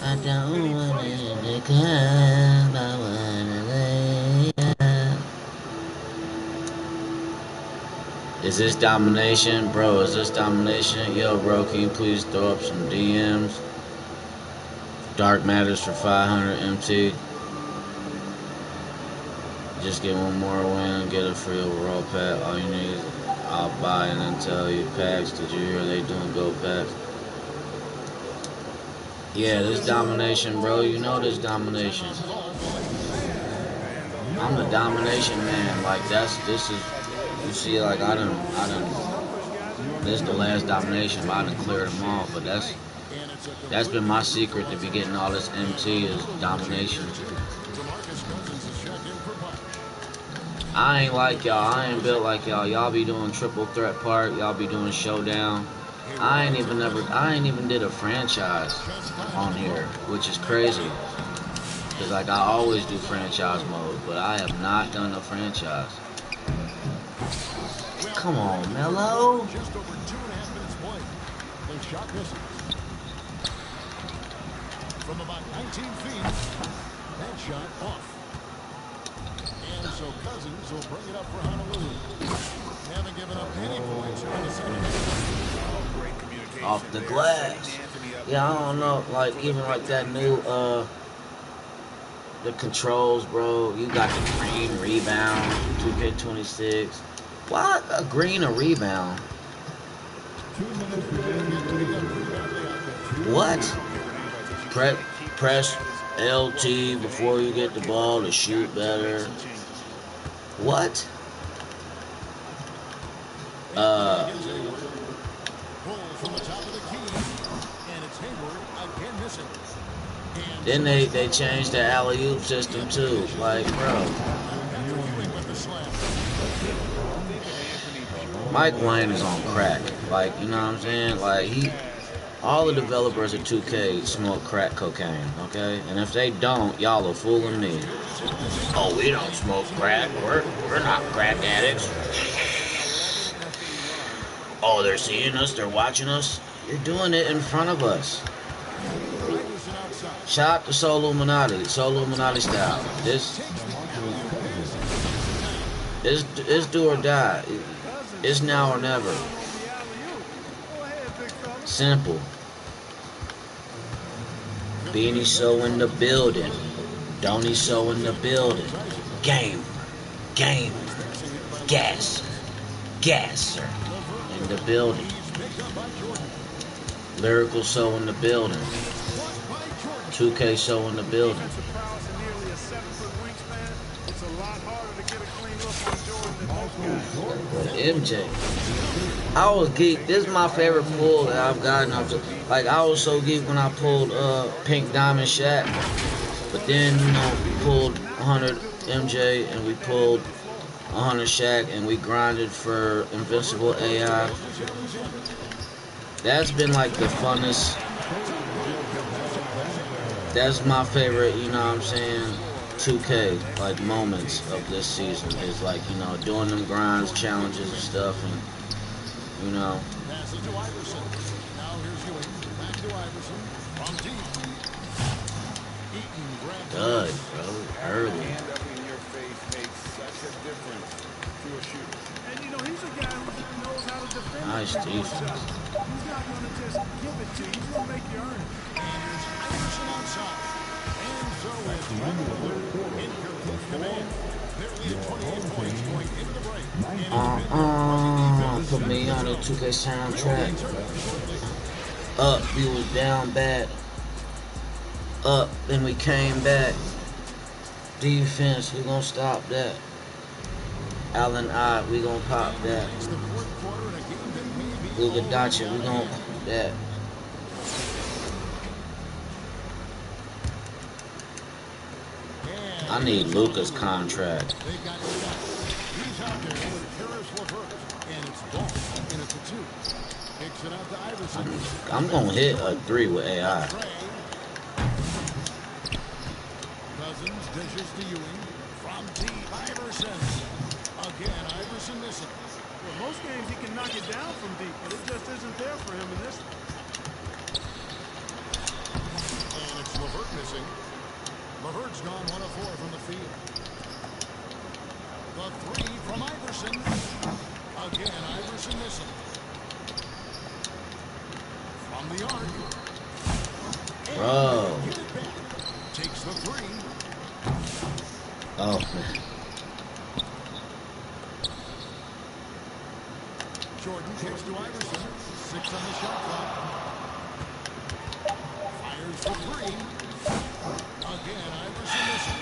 I don't want to come, I want to lay up. Is this domination? Bro, is this domination? Yo, bro, can you please throw up some DMs? Dark Matters for 500 MT. Just get one more win, get a free overall pack. All you need is I'll buy and then tell you packs. Did you hear they doing gold packs? Yeah, this domination, bro. You know this domination. I'm the domination man. Like this is, you see, like I done. This is the last domination, but I done cleared them off. But That's been my secret to be getting all this MT is domination. I ain't like y'all. I ain't built like y'all. Y'all be doing triple threat part. Y'all be doing showdown. I ain't even did a franchise on here, which is crazy. Cause like I always do franchise mode, but I have not done a franchise. Come on, Melo. Just over 2.5 minutes played. The shot misses. From about 19 feet, that shot off. And so Cousins will bring it up for Honolulu. Haven't given up any points here in the second half. Off the glass. Yeah, I don't know. Like even like that new the controls, bro. You got the green rebound, 2K26. What? A green a rebound? What? Press LT before you get the ball to shoot better. What? Then they changed the alley-oop system too. Like, bro. Mike Wayne is on crack. Like, you know what I'm saying? Like, all the developers of 2K smoke crack cocaine, okay? And if they don't, y'all are fooling me. Oh, we don't smoke crack. We're not crack addicts. Oh, they're seeing us. They're watching us. You're doing it in front of us. Shout out to Soul Illuminati style. This do or die. It's now or never. Simple. Beanie So in the building. Donnie So in the building. Game. Gasser in the building. Lyrical So in the building. 2K So in the building. MJ. I was geeked. This is my favorite pull that I've gotten up to. Like, I was so geeked when I pulled Pink Diamond Shaq. But then, you know, we pulled 100 MJ and we pulled 100 Shaq and we grinded for Invincible AI. That's been like the funnest. That's my favorite, you know what I'm saying, 2K, like, moments of this season is like, you know, doing them grinds, challenges and stuff, and, you know. Good, bro, early. Nice defense. He's not going to just give it to you. He's going to make you earn it. Iverson outside. And so it's in complete command. They're leading 28 points going into the break. Put me on the 2K soundtrack. Up, we was down bad. Up, then we came back. Defense, we gonna stop that. Allen we gonna pop that. Luka Doncic, we gonna pop that. I need Luka's contract. I'm gonna hit a 3 with AI. Cousins dishes to Ewing from deep. Iverson. Again, Iverson missing. Well, most games he can knock it down from deep, but it just isn't there for him in this one. And it's LeVert missing. LeVert's gone 1 of 4 from the field. The 3 from Iverson. Again, Iverson missing. From the arc. Bro. Takes the 3. Oh, man. Jordan kicks to Iverson. 6 on the shot clock. Fires for 3. Again, Iverson missing.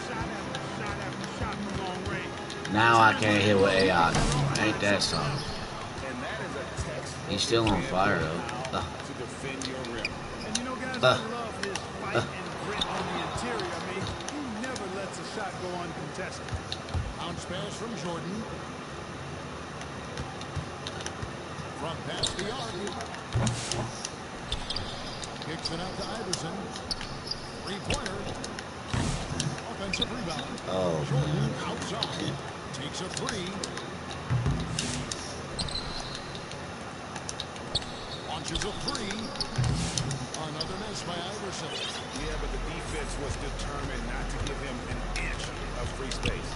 Shot after shot from long range. Now I can't hit with AI. Ain't that something? And that is a text He's still on fire though. To defend your rim. And you know, guys, I love his fight and grit on the interior. I mean, he never lets a shot go uncontested. Bounce pass from Jordan. From past the arc. Kicks it out to Iverson. Three-pointer. Offensive rebound. Oh, Jordan outside. Takes a three. Launches a three. Another miss by Iverson. Yeah, but the defense was determined not to give him an inch of free space.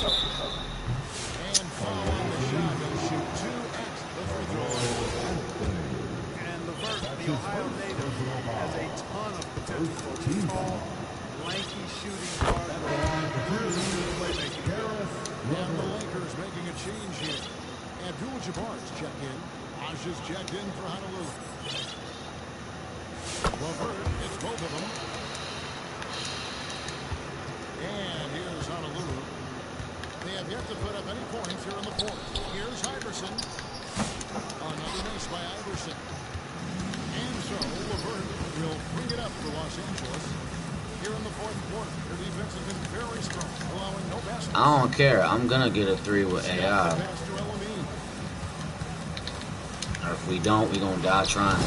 And foul on the shot. He'll shoot 2 at the free throw. And LeVert, the Ohio native, has a ton of potential for a tall, lanky shooting guard. And the Lakers making a change here. Abdul-Jabbar's checked in. Aj's checked in for Honolulu. LeVert, it's both of them. And here's Honolulu. They have yet to put up any points here in the fourth. Here's Iverson. Another miss by Iverson. And so LeVert will bring it up for Los Angeles. Here in the fourth quarter, their defense has been very strong, allowing no baskets. I don't care. I'm gonna get a 3 with AI. Or if we don't, we gonna die trying.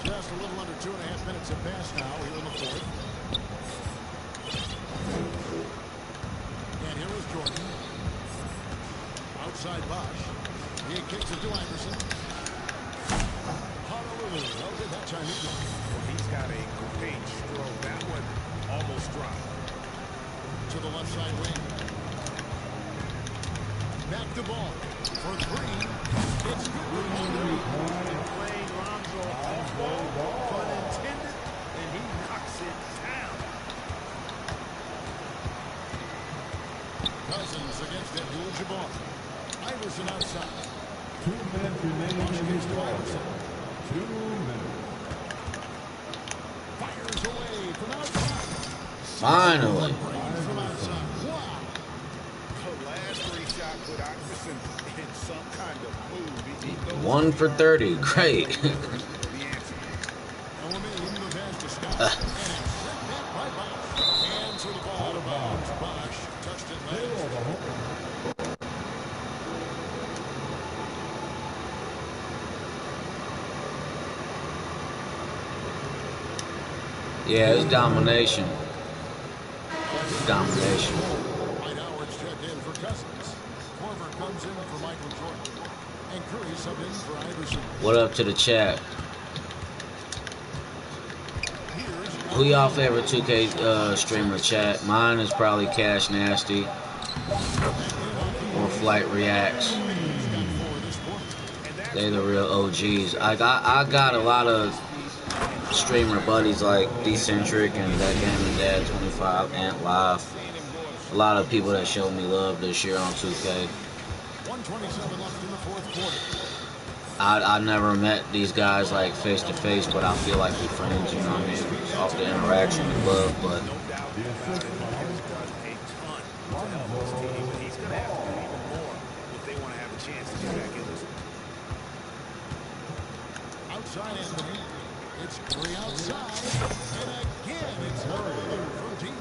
Just a little under 2.5 minutes have passed now here in the fourth. And here is Jordan. Outside Bosch. He kicks it to Iverson. Honolulu. How did that time he go? Well, he's got a great stroke. That one almost dropped. To the left side wing. Back to ball. For three. It's good. Playing Lonzo off-ball, pun intended, and he knocks it down. Cousins against Abdul-Jabbar. Iverson outside. 2 minutes remaining in this quarter. 2 minutes. Fires away from outside. Finally. From outside. Wow. The last 3 shots put Iverson in some kind of mood. He goes 1 for 30. Great. the answer. And we're making the pass to Scott. And it's sent back by Bosch. Hands to the ball out of bounds. Bosch touched it last. Yeah, it's domination. It's domination. Dwight Howard's checked in for Cousins. Korver comes in for Michael Jordan. And Curry subbed in for Iverson. What up to the chat? Here's Who y'all favorite 2K streamer chat? Mine is probably Cash Nasty or Flight Reacts. They the real OGs. I got a lot of streamer buddies like Decentric and That Game and Dad 25 Ant Live. A lot of people that showed me love this year on 2K. 1:27 left in the fourth quarter. I never met these guys like face to face, but I feel like we're friends, you know what I mean? It's off the interaction in the club, but No doubt about it. He has done a ton to help this team, but he's going to have to do even more if they want to have a chance to get back in this. Outside Anthony. It's Curry outside. And again, it's Honolulu from deep.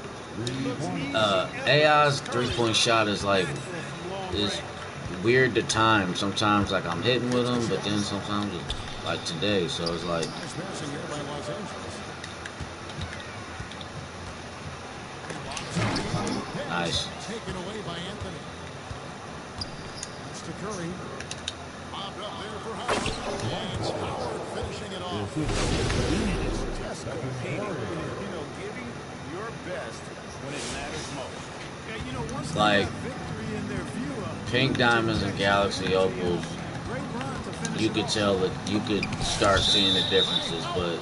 AI's three-point shot is like, is weird to time. Sometimes like I'm hitting with them, but then sometimes it's like today, so it's like, Nice passing here by Los Angeles. nice. Taken away by Anthony. It's to Curry. Bobbed up there for Howard. And it's Howard finishing it off. Just competing, you know, giving your best when it matters most. Yeah, you know, once they Like, have victory in their view, Pink Diamonds and Galaxy Opals, great run to finish you it could off. tell that you could start seeing the differences, but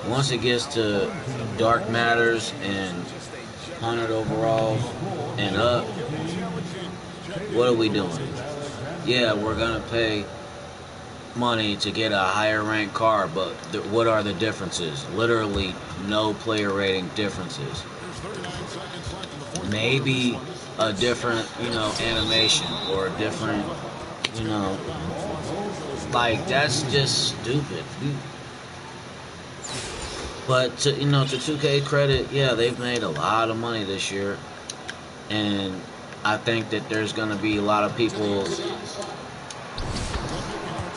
once it gets to Dark Matters and 100 overalls and up, what are we doing? Yeah, we're gonna pay money to get a higher ranked car, but what are the differences? Literally no player rating differences. There's 39 seconds left in the fourth Maybe quarter. a different, you know, animation or a different, you know, like that's just stupid. But to, you know, to 2K credit, yeah, they've made a lot of money this year, and I think that there's gonna be a lot of people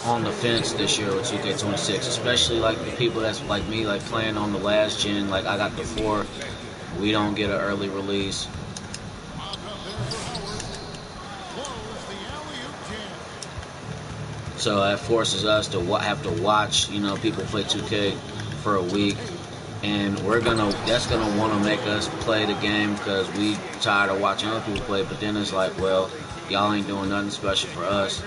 on the fence this year with 2K26, especially like the people that's like me, like playing on the last gen. Like I got the 4, we don't get an early release. So that forces us to have to watch, you know, people play 2K for a week, and that's gonna want to make us play the game because we tired of watching other people play. But then it's like, well, y'all ain't doing nothing special for us.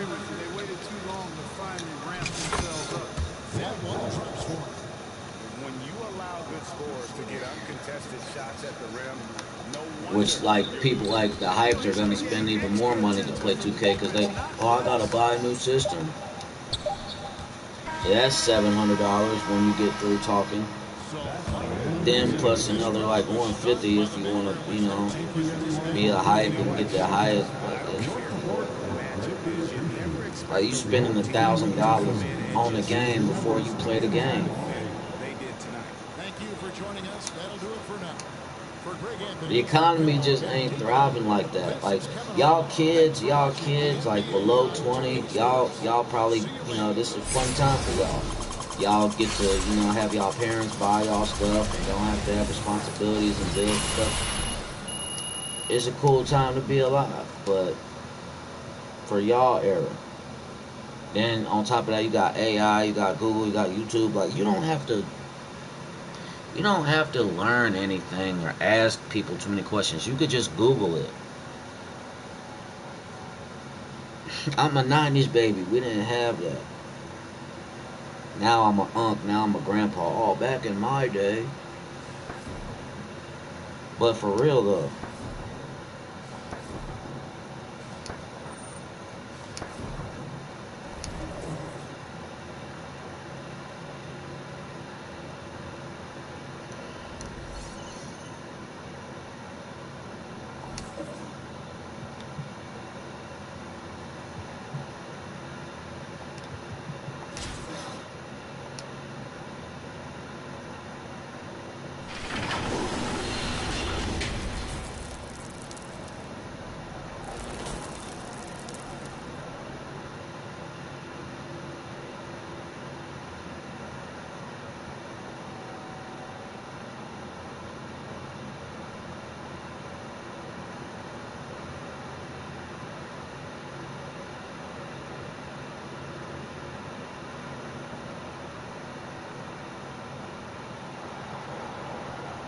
Which, like, people like the hyped are going to spend even more money to play 2K because I got to buy a new system. Yeah, that's $700 when you get through talking. Then plus another, like, $150 if you want to, you know, be a hype and get the highest. Like, you spending $1,000 on the game before you play the game. Thank you for joining us. That'll do it for now. The economy just ain't thriving like that. Like y'all kids, like below 20, y'all probably, you know, this is a fun time for y'all. Y'all get to, you know, have y'all parents buy y'all stuff and don't have to have responsibilities and bills and stuff. It's a cool time to be alive, but for y'all era. Then on top of that, you got AI, you got Google, you got YouTube. Like you don't have to learn anything or ask people too many questions. You could just Google it. I'm a 90s baby. We didn't have that. Now I'm a unc. Now I'm a grandpa. All back in my day. But for real though.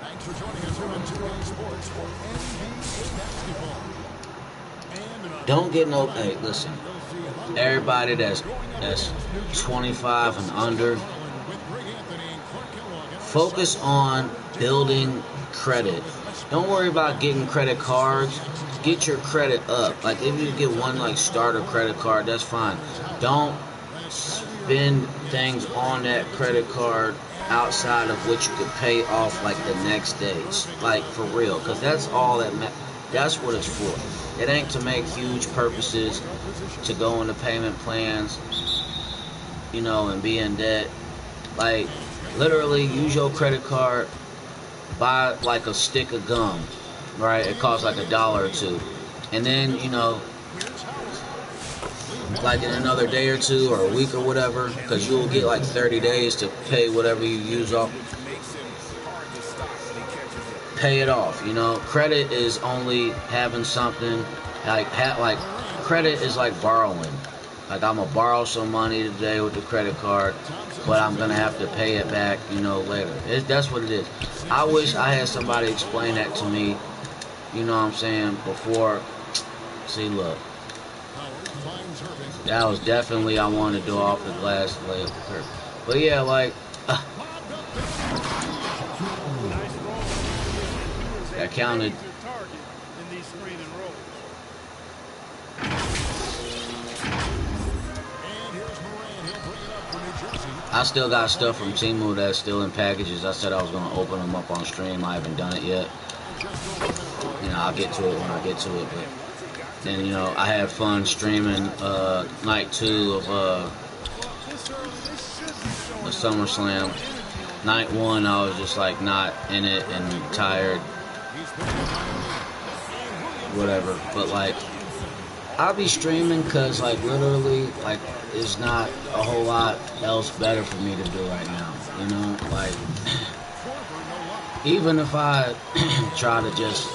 Thanks for joining us here on 2K Sports for NBA basketball. Don't get no. Hey, listen. Everybody that's 25 and under, focus on building credit. Don't worry about getting credit cards. Get your credit up. Like if you get one like starter credit card, that's fine. Don't spend things on that credit card outside of what you could pay off like the next days, like for real, because that's all that's what it's for. It ain't to make huge purposes, to go into payment plans, you know, and be in debt. Like literally use your credit card, buy like a stick of gum, right? It costs like $1 or $2, and then, you know, like in another day or two or a week or whatever, because you'll get like 30 days to pay whatever you use off. Pay it off, you know. Credit is only having something like credit is like borrowing. Like I'm gonna borrow some money today with the credit card, but I'm gonna have to pay it back, you know, later. That's what it is. I wish I had somebody explain that to me, you know what I'm saying, before. See, look. That was definitely, I wanted to do off the glass layup. But yeah, like, that counted. I still got stuff from Temu that's still in packages. I said I was going to open them up on stream. I haven't done it yet. You know, I'll get to it when I get to it. But then, you know, I had fun streaming night 2 of the SummerSlam. Night 1, I was just like not in it and tired, whatever. But like, I'll be streaming because like literally, like, there's not a whole lot else better for me to do right now. You know, like, even if I try to just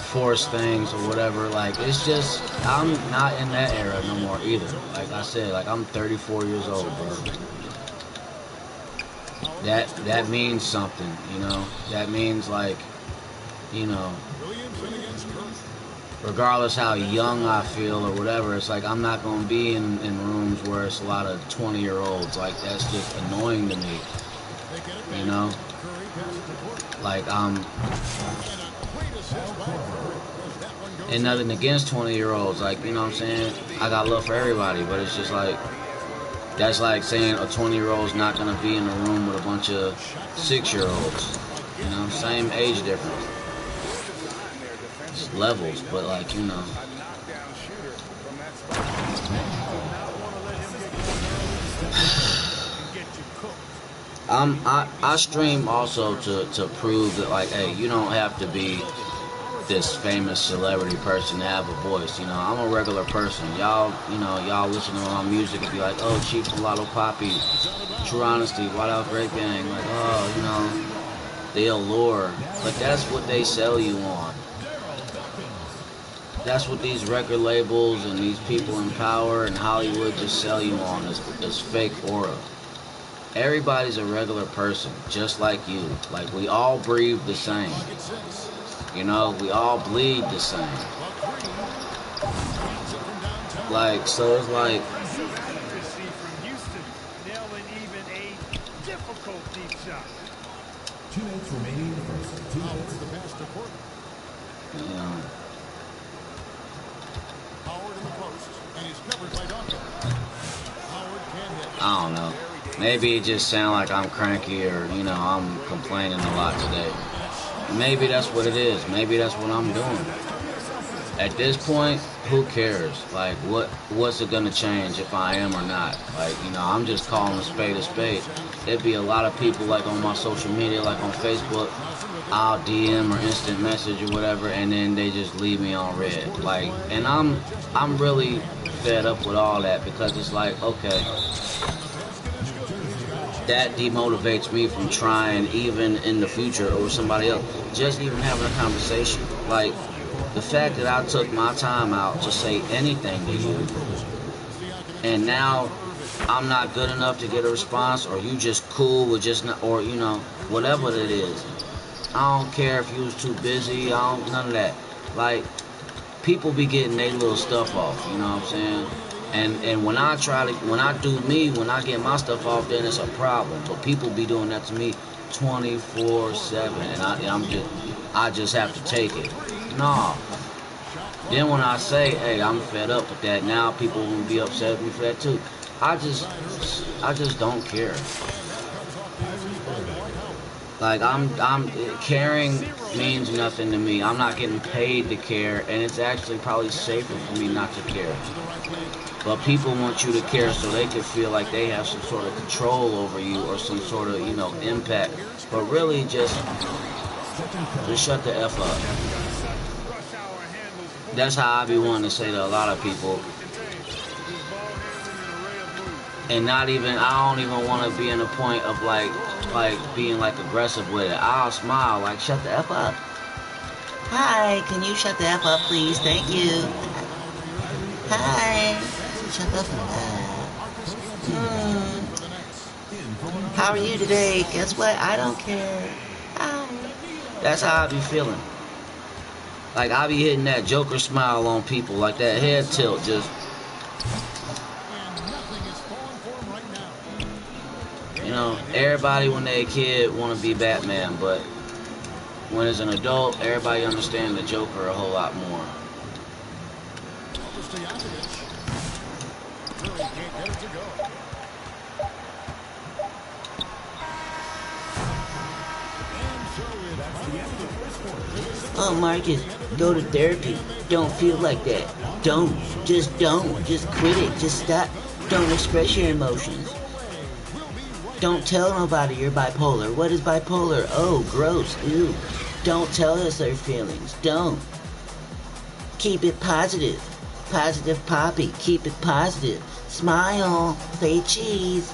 force things or whatever, like, it's just, I'm not in that era no more either. Like I said, like, I'm 34 years old, bro. That means something, you know. That means, like, you know, regardless how young I feel or whatever, it's like I'm not going to be in rooms where it's a lot of 20-year-olds. Like, that's just annoying to me, you know. Like, and nothing against 20-year-olds, like, you know what I'm saying? I got love for everybody, but it's just like, that's like saying a 20-year-old's not going to be in a room with a bunch of 6-year-olds. You know, same age difference. It's levels, but like, you know. I stream also to prove that, like, hey, you don't have to be this famous celebrity person to have a voice. You know, I'm a regular person. Y'all, you know, y'all listen to my music and be like, oh, ChiefMalottoPapi, True Honesty, White Out Great Gang, like, oh, you know, the allure. But that's what they sell you on. That's what these record labels and these people in power and Hollywood just sell you on, is fake aura. Everybody's a regular person, just like you. Like, we all breathe the same. You know, we all bleed the same. Like, so it's like, you know, I don't know. Maybe it just sounds like I'm cranky, or, you know, I'm complaining a lot today. Maybe that's what it is. Maybe that's what I'm doing. At this point, who cares? Like, what's it gonna change if I am or not? Like, you know, I'm just calling a spade a spade. There'd be a lot of people, like, on my social media, like on Facebook, I'll DM or instant message or whatever, and then they just leave me on red. Like, and I'm really fed up with all that, because it's like, okay, that demotivates me from trying, even in the future, or somebody else, just even having a conversation. Like, the fact that I took my time out to say anything to you, and now I'm not good enough to get a response, or you just cool with just not, or, you know, whatever it is. I don't care if you was too busy. None of that. Like, people be getting their little stuff off, you know what I'm saying? And when I do me, when I get my stuff off, then it's a problem. But people be doing that to me 24/7, and I just have to take it. No. Then when I say, hey, I'm fed up with that, now people will be upset with me for that too. I just don't care. Like, caring means nothing to me. I'm not getting paid to care, and it's actually probably safer for me not to care. But people want you to care so they can feel like they have some sort of control over you, or some sort of, you know, impact. But really, just shut the F up. That's how I be wanting to say to a lot of people. And I don't even want to be in a point of like being like aggressive with it. I'll smile, like, shut the F up. Hi, can you shut the F up, please? Thank you. Hi. Shut the F up. How are you today? Guess what? I don't care. Hi. That's how I be feeling. Like, I be hitting that Joker smile on people, like that head tilt, just. You know, everybody when they're a kid want to be Batman, but when it's an adult, everybody understands the Joker a whole lot more. Oh, Marcus, go to therapy. Don't feel like that. Don't. Just don't. Just quit it. Just stop. Don't express your emotions. Don't tell nobody you're bipolar. What is bipolar? Oh, gross. Ew. Don't tell us our feelings. Don't. Keep it positive. Positive Papi. Keep it positive. Smile. Say cheese.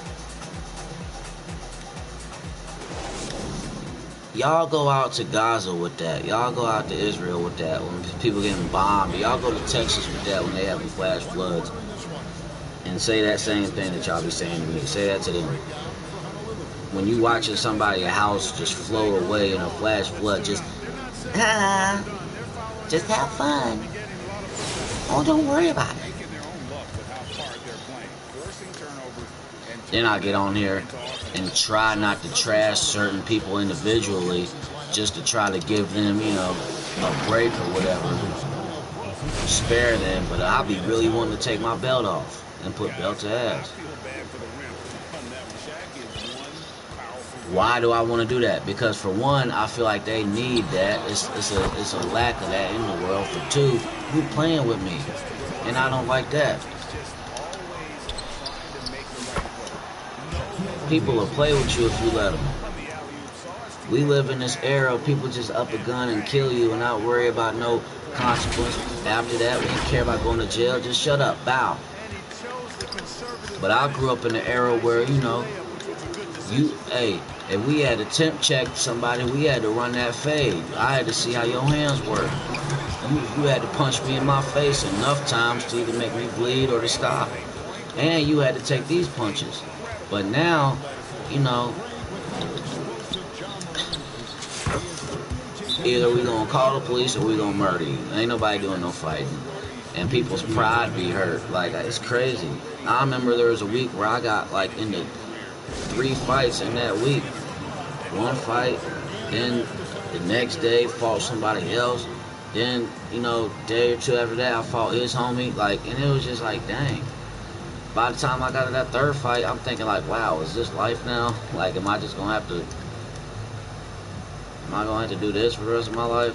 Y'all go out to Gaza with that. Y'all go out to Israel with that when people getting bombed. Y'all go to Texas with that when they having flash floods. And say that same thing that y'all be saying to me. Say that to them. When you watching somebody's house just float away in a flash flood, just just have fun. Oh, don't worry about it. Then I get on here and try not to trash certain people individually just to try to give them, you know, a break or whatever. Spare them, but I'll be really wanting to take my belt off and put belt to ass. Why do I want to do that? Because for one, I feel like they need that. It's a lack of that in the world. For two, you playing with me, and I don't like that. People will play with you if you let them. We live in this era of people just up a gun and kill you and not worry about no consequence. After that, we don't care about going to jail. Just shut up, bow. But I grew up in an era where, you know, if we had to temp check somebody, we had to run that fade. I had to see how your hands work. You had to punch me in my face enough times to either make me bleed or to stop. And you had to take these punches. But now, you know, either we gonna call the police or we gonna murder you. Ain't nobody doing no fighting. And people's pride be hurt. Like, it's crazy. I remember there was a week where I got like into 3 fights in that week. One fight, then the next day fought somebody else. Then, you know, day or two after that I fought his homie. Like, and it was just like, dang. By the time I got to that third fight, I'm thinking like, wow, is this life now? Like, am I just gonna have to do this for the rest of my life?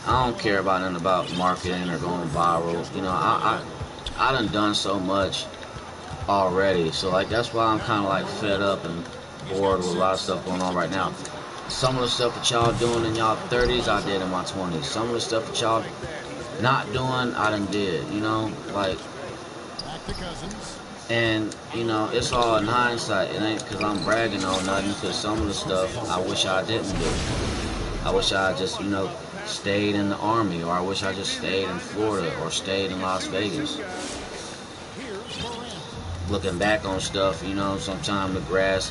I don't care about nothing about marketing or going viral. You know, I done so much already. So like, that's why I'm kind of like fed up and bored with a lot of stuff going on right now. Some of the stuff that y'all doing in y'all 30s, I did in my 20s. Some of the stuff that y'all not doing, I done did, you know, like, and, you know, it's all in hindsight. It ain't because I'm bragging on nothing, because some of the stuff I wish I didn't do. I wish I just, you know, stayed in the Army, or I wish I just stayed in Florida, or stayed in Las Vegas. Looking back on stuff, you know, sometimes the grass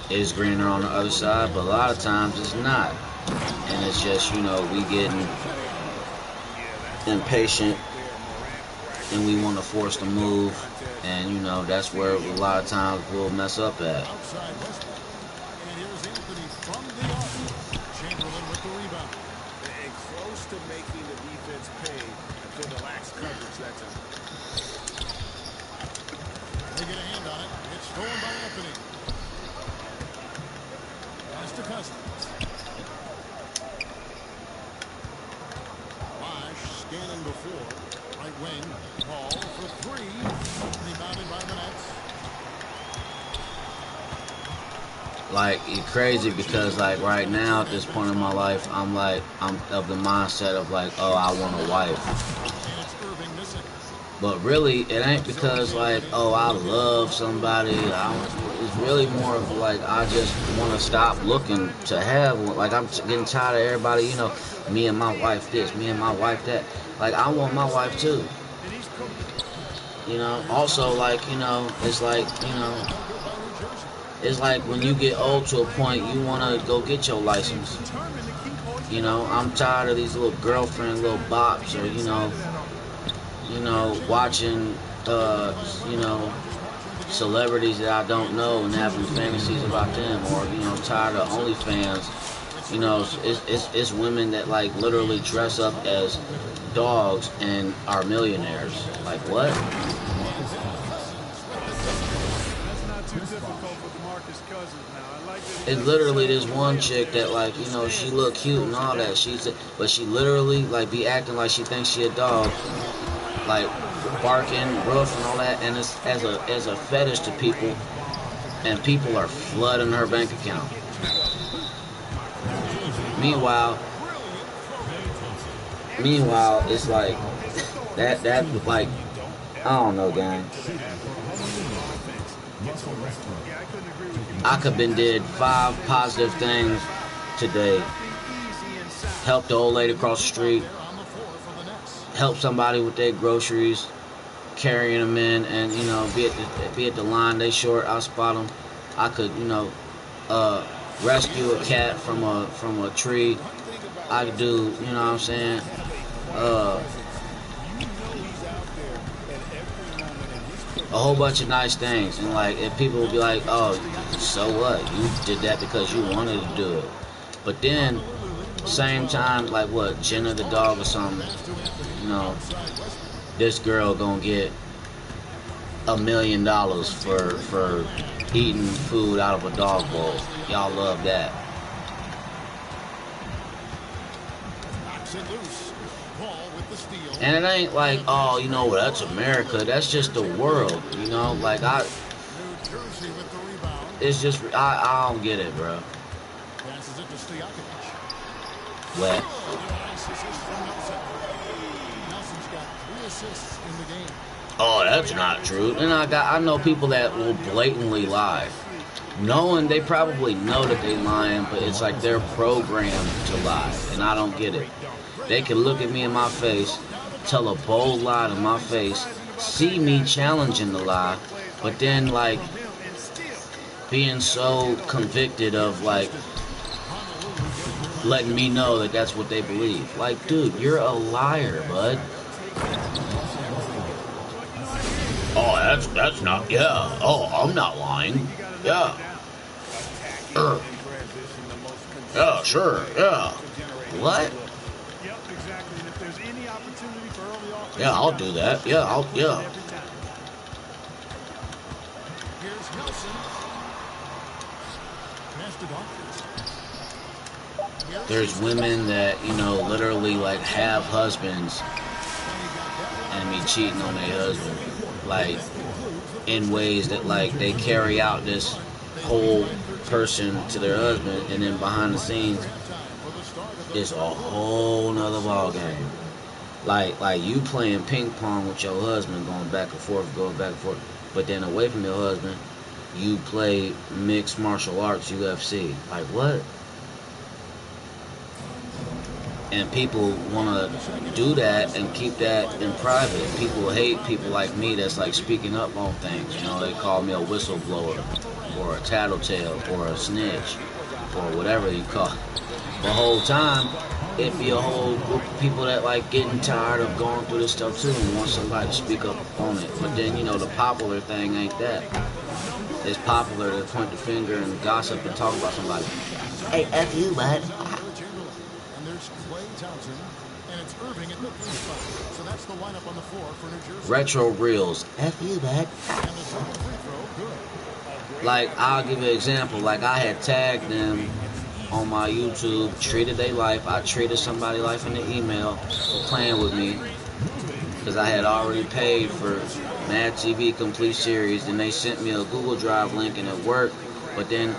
is greener on the other side, but a lot of times it's not. And it's just, you know, we getting impatient and we want to force the move, and you know, that's where a lot of times we'll mess up at. Close to making the defense pay for the lax coverage that time. They get a hand on it. It's stolen by Anthony. Pass to Cousins. Lash scanning before. Right wing. Ball for three. Rebounded by the Nets. Like, it's crazy because like right now at this point in my life, I'm of the mindset of like, oh, I want a wife. But really, it ain't because like, oh, I love somebody. It's really more of like, I just want to stop looking to have one. Like, I'm getting tired of everybody, you know, me and my wife this, me and my wife that. Like, I want my wife too. You know, also like, you know, it's like, you know, it's like when you get old to a point, you want to go get your license. You know, I'm tired of these little girlfriend, little bops, or, you know, watching, you know, celebrities that I don't know and having fantasies about them, or, you know, tired of OnlyFans. You know, it's women that like literally dress up as dogs and are millionaires. Like, what? it's literally this one chick that, like, you know, she look cute and all that. But she literally, like, be acting like she thinks she a dog, like barking, rough, and all that, and it's as a fetish to people, and people are flooding her bank account. Meanwhile, it's like that like, I don't know, gang. I could been did 5 positive things today. Help the old lady across the street. Help somebody with their groceries, carrying them in, and, you know, be at the line. They short, I'll spot them. I could, you know, rescue a cat from a tree. I could do, you know what I'm saying? A whole bunch of nice things, and like, if people will be like, oh, so what? You did that because you wanted to do it. But then, same time, like what, Jenna the dog or something, you know, this girl gonna get $1 million for eating food out of a dog bowl. Y'all love that. And it ain't like, oh, you know, that's America. That's just the world, you know? Like, it's just, I don't get it, bro. Wet. Oh, that's not true. And I know people that will blatantly lie, knowing they probably know that they lying, but it's like they're programmed to lie, and I don't get it. They can look at me in my face, tell a bold lie to my face, see me challenging the lie, but then, like, being so convicted of, like, letting me know that that's what they believe. Like, dude, you're a liar, bud. Oh, that's not, yeah. Oh, I'm not lying. Yeah. Yeah, sure, yeah. What? Yeah, I'll do that. Yeah, yeah. There's women that, you know, literally, like, have husbands and be cheating on their husband, like, in ways that, like, they carry out this whole person to their husband, and then behind the scenes, it's a whole nother ball game. Like you playing ping pong with your husband, going back and forth, but then away from your husband, you play mixed martial arts, UFC. Like, what? And people want to do that and keep that in private. People hate people like me that's, like, speaking up on things. You know, they call me a whistleblower or a tattletale or a snitch or whatever you call it. The whole time, it'd be a whole group of people that, like, getting tired of going through this stuff too and want somebody to speak up on it. But then, you know, the popular thing ain't that. It's popular to point the finger and gossip and talk about somebody. Hey, F you, bud. Retro Reels. F you, bud. Like, I'll give you an example. Like, I had tagged them on my YouTube, treated their life. I treated somebody's life in the email for playing with me, because I had already paid for Mad TV Complete Series, and they sent me a Google Drive link and it worked, but then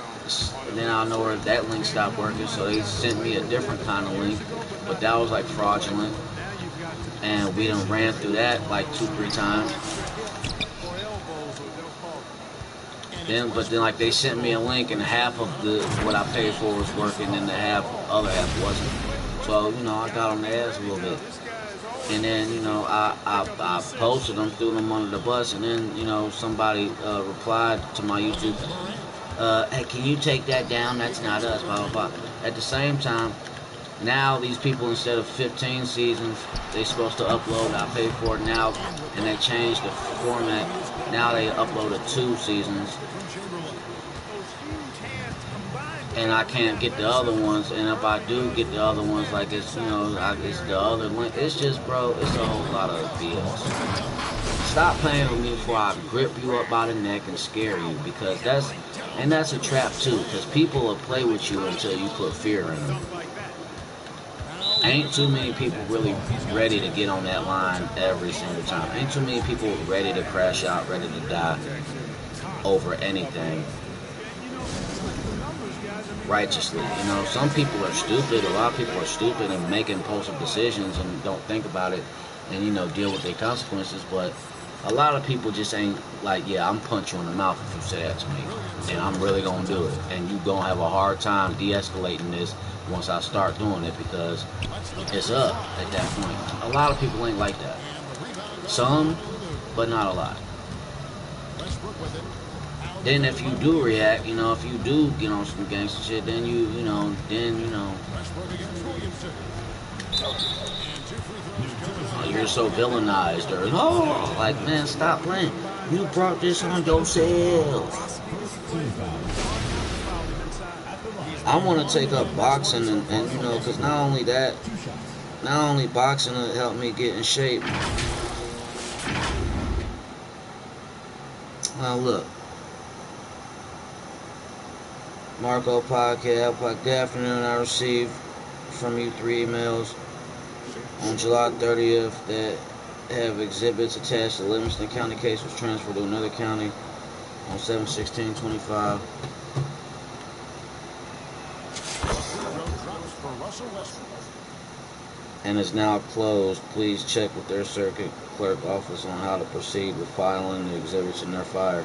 I know where that link stopped working, so they sent me a different kind of link, but that was, like, fraudulent, and we done ran through that like 2-3 times. But then, like, they sent me a link, and half of what I paid for was working, and the other half wasn't. So, you know, I got on the ass a little bit. And then, you know, I posted them, threw them under the bus, and then, you know, somebody replied to my YouTube, hey, can you take that down? That's not us, blah, blah, blah. At the same time, now these people, instead of 15 seasons, they're supposed to upload. I paid for it now, and they changed the format. Now they uploaded 2 seasons. And I can't get the other ones, and if I do get the other ones, like, it's, you know, it's the other link. It's just, bro, it's a whole lot of BS. Stop playing with me before I grip you up by the neck and scare you, because And that's a trap too, because people will play with you until you put fear in them. Ain't too many people really ready to get on that line every single time. Ain't too many people ready to crash out, ready to die over anything righteously. You know, some people are stupid. A lot of people are stupid and make impulsive decisions and don't think about it and, you know, deal with their consequences. But a lot of people just ain't like, yeah, I'm punch you in the mouth if you say that to me, and I'm really gonna do it, and you gonna have a hard time de-escalating this once I start doing it, because it's up at that point. A lot of people ain't like that. Some, but not a lot. Then if you do react, you know, if you do get on some gangster shit, then you know. You're so villainized, or like, man, stop playing. You brought this on yourself. I want to take up boxing, and you know, because not only boxing will help me get in shape. Now look, Marco podcast. Good afternoon. I received from you 3 emails on July 30th that have exhibits attached. The Livingston County case was transferred to another county on 7/16/25. And is now closed. Please check with their circuit clerk office on how to proceed with filing the exhibits in their file.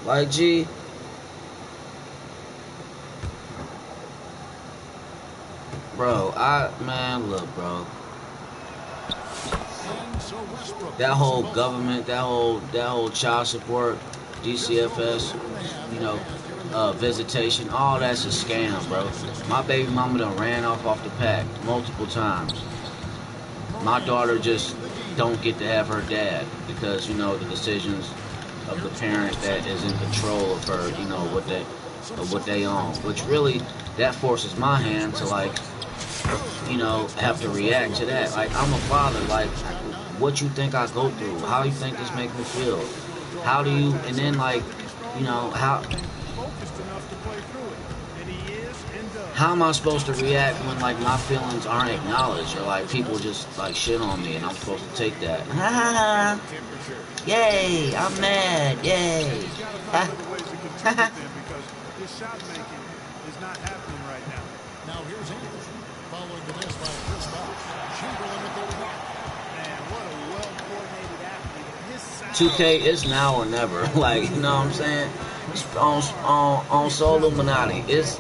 Like, G, bro, look, bro. That whole government, that whole child support, DCFS, you know, visitation, all that's a scam, bro. My baby mama done ran off the pack multiple times. My daughter just don't get to have her dad because, you know, the decisions of the parent that is in control of her, you know, what they own. Which really, that forces my hand to, like, you know, have to react to that. Like, I'm a father. Like, what you think I go through? How you think this make me feel? How do you, and then, like, you know, how am I supposed to react when, like, my feelings aren't acknowledged, or, like, people just, like, shit on me and I'm supposed to take that? Yay, I'm mad, yay. Now here's English, following the miss by Chris Bosh. Chamberlain at the line. Man, what a well-coordinated athlete. His sound. 2K is now or never. Like, you know what I'm saying? On Soul Illuminati, it's,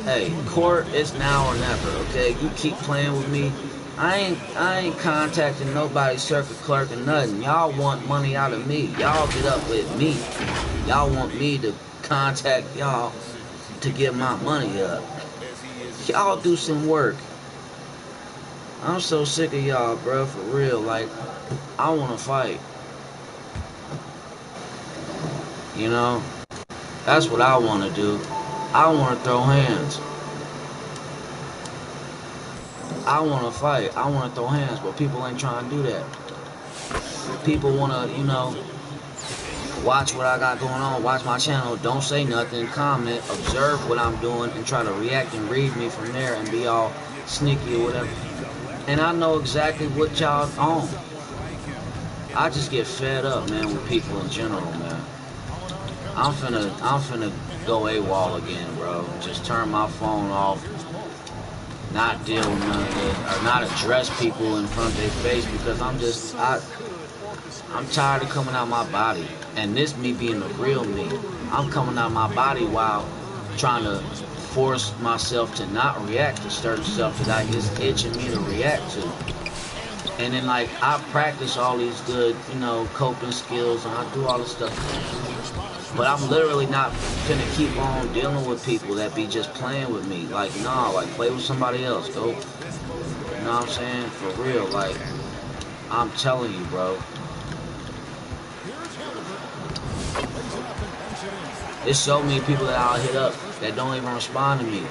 hey, court is now or never, okay? You keep playing with me. I ain't contacting nobody's circuit clerk or nothing. Y'all want money out of me. Y'all get up with me. Y'all want me to contact y'all to get my money up. Y'all do some work. I'm so sick of y'all, bro, for real. Like, I want to fight. You know? That's what I want to do. I want to throw hands. I want to fight. I want to throw hands, but people ain't trying to do that. People want to, you know, watch what I got going on, watch my channel, don't say nothing, comment, observe what I'm doing, and try to react and read me from there and be all sneaky or whatever. And I know exactly what y'all on. I just get fed up, man, with people in general, man. I'm finna go AWOL again, bro. Just turn my phone off, not deal with none of this, or not address people in front of their face, because I'm tired of coming out my body. And this me being the real me. I'm coming out my body while trying to force myself to not react to certain stuff that is itching me to react to. And then, like, I practice all these good, you know, coping skills, and I do all this stuff. But I'm literally not gonna keep on dealing with people that be just playing with me. Like, nah, like, play with somebody else, go. You know what I'm saying? For real, like, I'm telling you, bro. There's so many people that I'll hit up that don't even respond to me.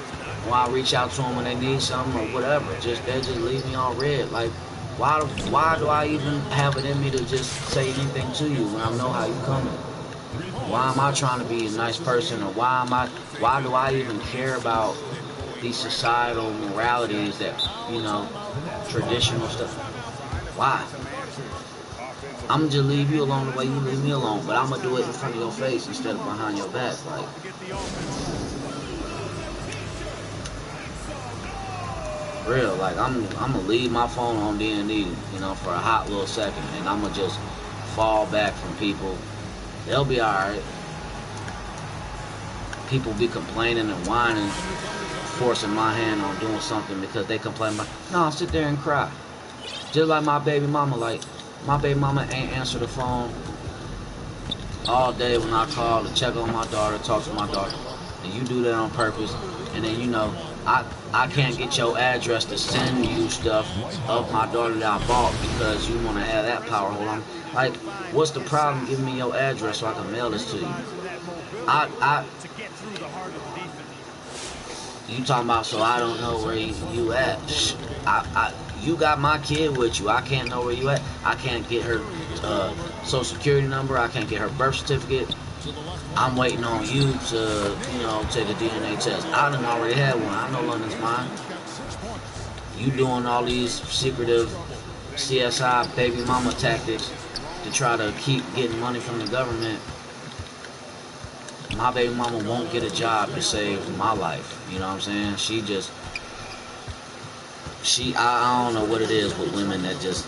When I reach out to them when they need something or whatever, they just leave me on red. Like, why do I even have it in me to just say anything to you when I know how you coming? Why am I trying to be a nice person, or why do I even care about these societal moralities that, you know, traditional stuff? Why? I'm gonna just leave you alone the way you leave me alone, but I'm gonna do it in front of your face instead of behind your back. Like, real, like I'm gonna leave my phone on D&D, you know, for a hot little second, and I'm gonna just fall back from people. They'll be alright. People be complaining and whining, forcing my hand on doing something because they complain about, no, I'll sit there and cry. Just like my baby mama, like, my baby mama ain't answer the phone all day when I call to check on my daughter, talk to my daughter. And you do that on purpose, and then, you know, I can't get your address to send you stuff of my daughter that I bought because you want to have that power hold on. Like, what's the problem giving me your address so I can mail this to you? You talking about so I don't know where you at? You got my kid with you. I can't know where you at. I can't get her social security number. I can't get her birth certificate. I'm waiting on you to, you know, take a DNA test. I done already had one. I know London's mine. You doing all these secretive CSI baby mama tactics to try to keep getting money from the government. My baby mama won't get a job to save my life. You know what I'm saying? I don't know what it is with women that just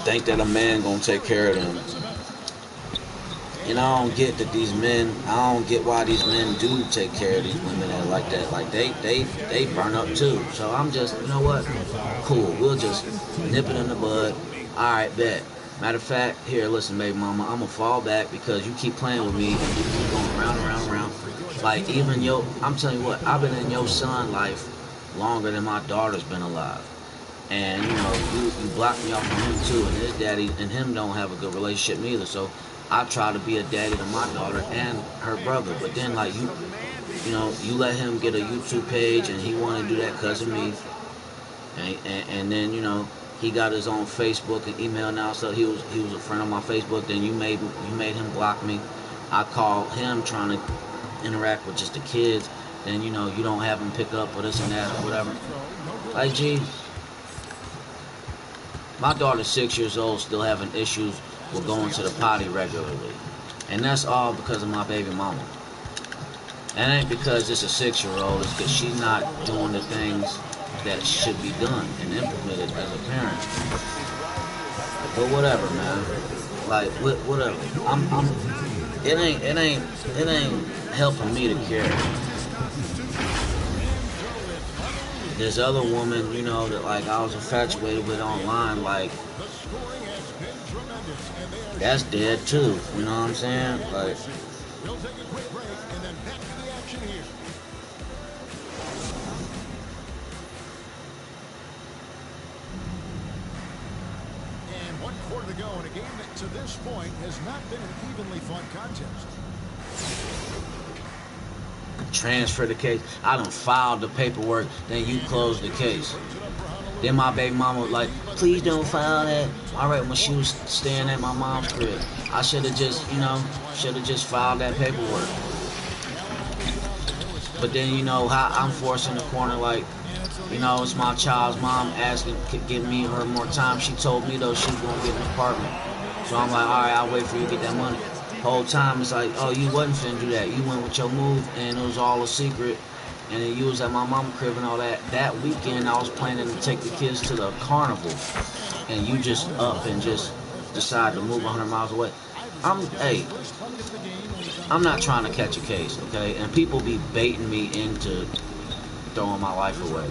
think that a man gonna take care of them. And I don't get that I don't get why these men do take care of these women that like that. Like they burn up too. So I'm just, you know what? Cool. We'll just nip it in the bud. Alright, bet. Matter of fact, here, listen, baby mama, I'm gonna fall back because you keep playing with me and you keep going round and round and round. Like, even I'm telling you what, I've been in your son's life longer than my daughter's been alive. And, you know, you blocked me off from him too, and his daddy and him don't have a good relationship neither. So I try to be a daddy to my daughter and her brother. But then, like, you know, you let him get a YouTube page and he wanted to do that because of me. And then, you know, he got his own Facebook and email now, so he was a friend on my Facebook. Then you made him block me. I called him trying to interact with just the kids. Then, you know, you don't have him pick up or this and that or whatever. Like, gee, my daughter's 6 years old, still having issues with going to the potty regularly, and that's all because of my baby mama. And it ain't because it's a 6-year-old, it's because she's not doing the things that should be done and implemented as a parent. But whatever, man. Like, whatever. It ain't helping me to care. This other woman, you know, that like I was infatuated with online, like, that's dead too. You know what I'm saying? Like, We'll take a quick break and then back to the action here. And 1 quarter to go in a game that to this point has not been an evenly fought contest. transfer the case. I done filed the paperwork, then you close the case. Then my baby mama was like, please don't file that. All right, when she was staying at my mom's crib, I should have just, you know, filed that paperwork. But then, you know, how I'm forced in the corner, like, you know, it's my child's mom asking to give me her more time. She told me, though, she's going to get an apartment. So I'm like, all right, I'll wait for you to get that money. Whole time, it's like, oh, you wasn't finna do that. You went with your move, and it was all a secret. And then you was at my mama's crib and all that. That weekend, I was planning to take the kids to the carnival. And you just up and just decide to move 100 miles away. I'm not trying to catch a case, okay? And people be baiting me into throwing my life away.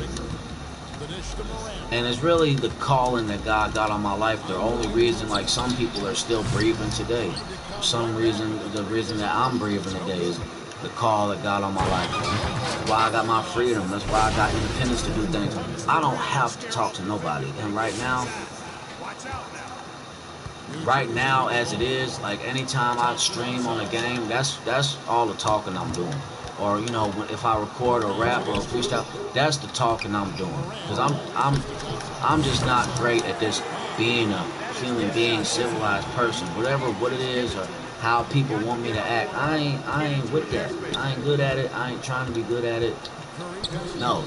And it's really the calling that God got on my life. The only reason, like, some people are still breathing today. For some reason, the reason that I'm breathing today is the call that God on my life. That's why I got my freedom. That's why I got independence to do things. I don't have to talk to nobody. And right now, as it is, like, anytime I stream on a game, that's all the talking I'm doing. Or, you know, if I record or rap or freestyle, that's the talking I'm doing. Because I'm just not great at this being a human being, civilized person, whatever what it is, or how people want me to act. I ain't with that. I ain't good at it. I ain't trying to be good at it. No.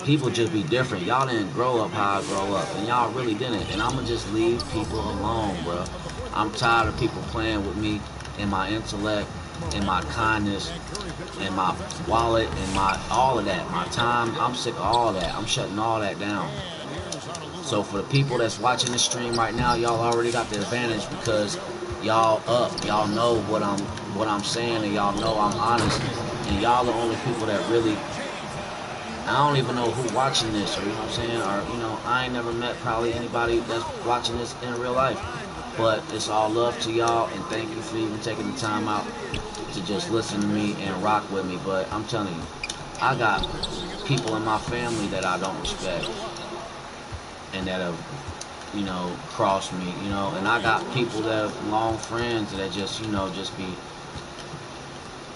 People just be different. Y'all didn't grow up how I grow up, and y'all really didn't. And I'ma just leave people alone, bro. I'm tired of people playing with me and my intellect and my kindness and my wallet and my all of that, my time. I'm sick of all that. I'm shutting all that down. So for the people that's watching this stream right now, y'all already got the advantage because y'all up. Y'all know what I'm saying, and y'all know I'm honest. And y'all the only people that really, I don't even know who watching this, or you know what I'm saying, or you know, I ain't never met probably anybody that's watching this in real life. But it's all love to y'all, and thank you for even taking the time out to just listen to me and rock with me. But I'm telling you, I got people in my family that I don't respect and that have, you know, crossed me, you know, and I got people that have long friends that just, you know, just be,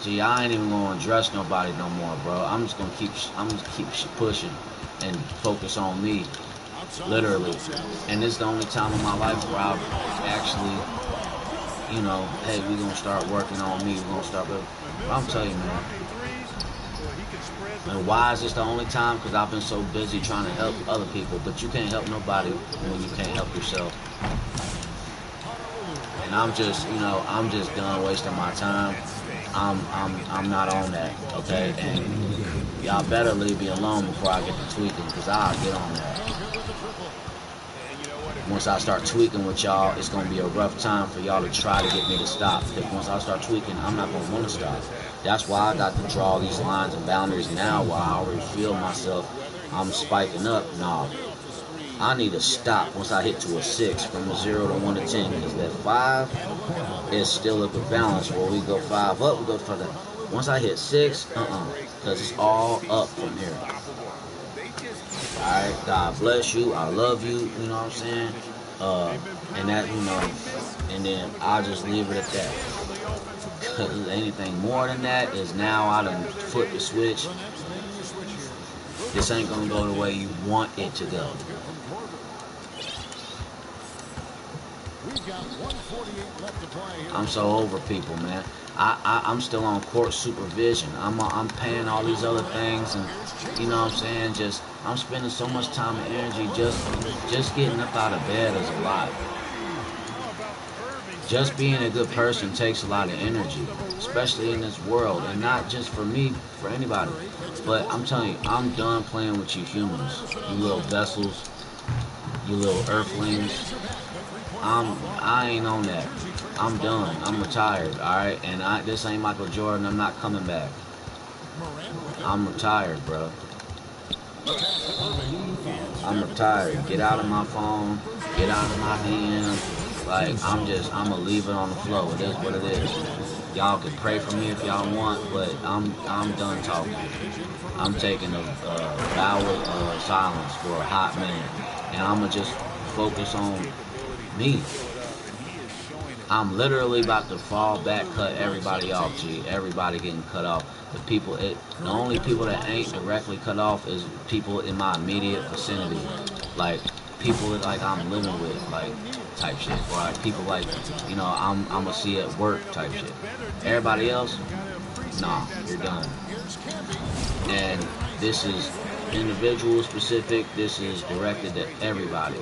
gee, I ain't even gonna address nobody no more, bro. I'm just gonna keep pushing and focus on me, literally. And this is the only time in my life where I've actually, you know, hey, we gonna start working on me. We're gonna start. I'm telling you, man. And why is this the only time? Because I've been so busy trying to help other people, but you can't help nobody when you can't help yourself. And I'm just, you know, I'm just done wasting my time. I'm not on that, okay? And y'all better leave me alone before I get to tweaking, because I'll get on that. Once I start tweaking with y'all, it's going to be a rough time for y'all to try to get me to stop. Because once I start tweaking, I'm not going to want to stop. That's why I got to draw these lines and boundaries now, while I already feel myself, I'm spiking up. No, I need to stop once I hit to a 6 from a 0 to 1 to 10. Because that 5 is still a good balance. Where we go 5 up, we go further. Once I hit 6, because it's all up from here. Alright, God bless you, I love you, you know what I'm saying? And that, you know, and then I'll just leave it at that. Because anything more than that is now I done flipped the switch. This ain't gonna go the way you want it to go. I'm so over people, man. I'm still on court supervision. I'm paying all these other things, and you know what I'm saying. Just I'm spending so much time and energy just getting up out of bed is a lot. Just being a good person takes a lot of energy, especially in this world, and not just for me, for anybody. But I'm telling you, I'm done playing with you humans, you little vessels, you little earthlings. I ain't on that. I'm done. I'm retired, alright? And this ain't Michael Jordan. I'm not coming back. I'm retired, bro. I'm retired. Get out of my phone. Get out of my hand. Like, I'm gonna leave it on the floor. It is what it is. Y'all can pray for me if y'all want, but I'm done talking. I'm taking a vow of silence for a hot minute. And I'm gonna just focus on me. I'm literally about to fall back, cut everybody off, G. Everybody getting cut off. The only people that ain't directly cut off is people in my immediate vicinity. Like, people that, like, I'm living with, like, type shit. Or, like, people, like, you know, I'm gonna see at work type shit. Everybody else, nah, you're done. And this is individual specific. This is directed to everybody.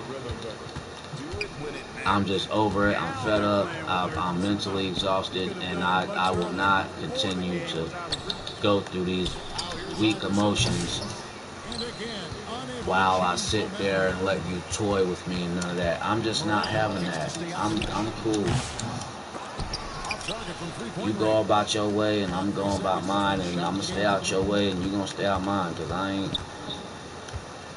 I'm just over it. I'm fed up. I'm mentally exhausted, and I will not continue to go through these weak emotions while I sit there and let you toy with me and none of that. I'm just not having that. I'm cool. You go about your way, and I'm going about mine, and I'm gonna stay out your way, and you gonna stay out mine, because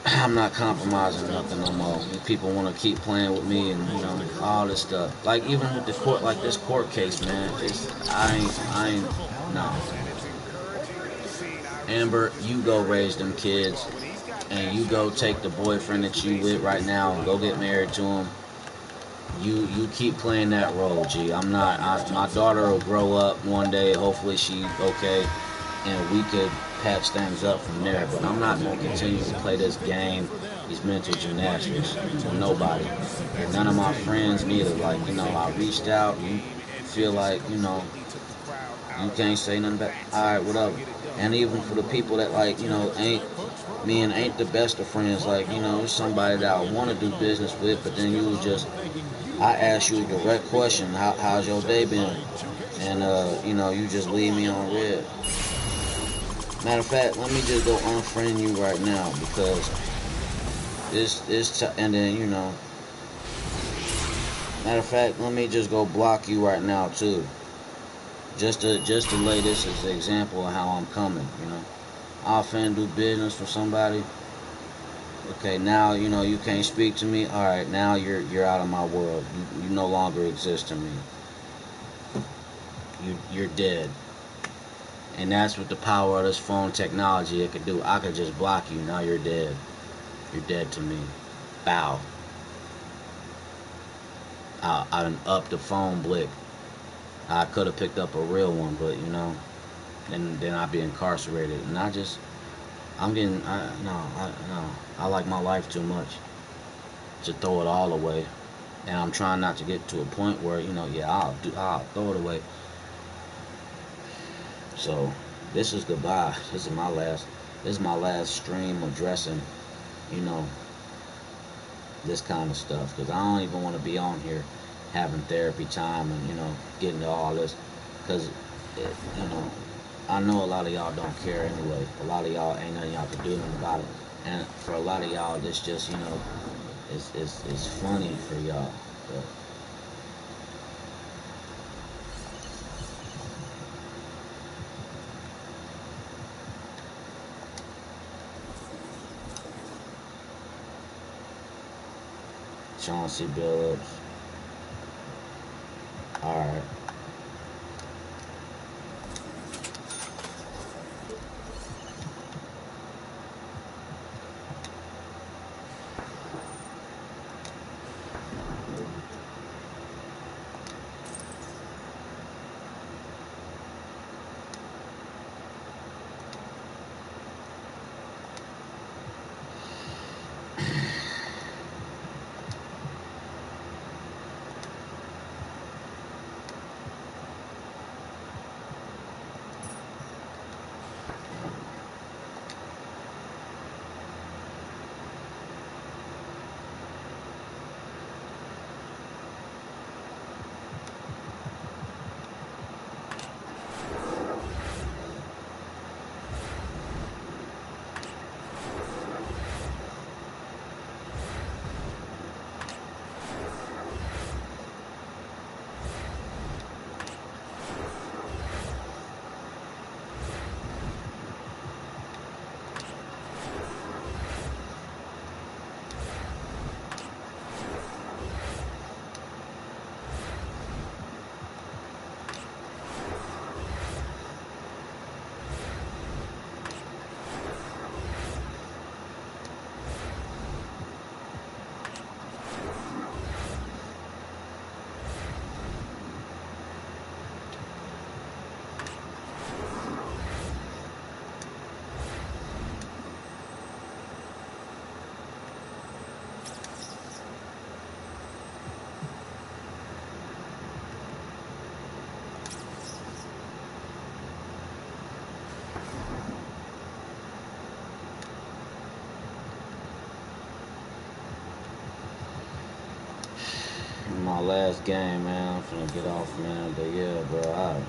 I'm not compromising nothing no more. People want to keep playing with me, and you know, all this stuff. Like, even with the court, like this court case, man. I ain't, no. Amber, you go raise them kids, and you go take the boyfriend that you with right now and go get married to him. You keep playing that role, G. My daughter will grow up one day. Hopefully she's okay. and we could patch things up from there. But I'm not going to continue to play this game, these mental gymnastics, with nobody. And none of my friends neither. Like, you know, I reached out, you feel like, you know, you can't say nothing back. Alright, whatever. And even for the people that, like, you know, ain't the best of friends, like, you know, it's somebody that I want to do business with, but then you just, I ask you a direct question, how's your day been? And, you know, you just leave me on red. Matter of fact, let me just go unfriend you right now, because and then, you know, matter of fact, let me just go block you right now, too. Just to lay this as an example of how I'm coming, you know. I'll finna do business with somebody. Okay, now, you know, you can't speak to me. Alright, now you're out of my world. You no longer exist to me. You're dead. And that's what the power of this phone technology it could do. I could just block you. Now you're dead. You're dead to me. Bow. I done upped the phone blick. I could have picked up a real one, but, you know, and then I'd be incarcerated. And I like my life too much to throw it all away. And I'm trying not to get to a point where, you know, yeah, I'll throw it away. So this is goodbye. This is my last stream addressing, you know, this kind of stuff, because I don't even want to be on here having therapy time and, you know, getting to all this, because, you know, I know a lot of y'all don't care anyway. A lot of y'all ain't nothing y'all can do about it, and for a lot of y'all, this just, you know, it's funny for y'all. But Chauncey Billups. Alright. My last game, man. I'm finna get off, man. But yeah, bro, I'm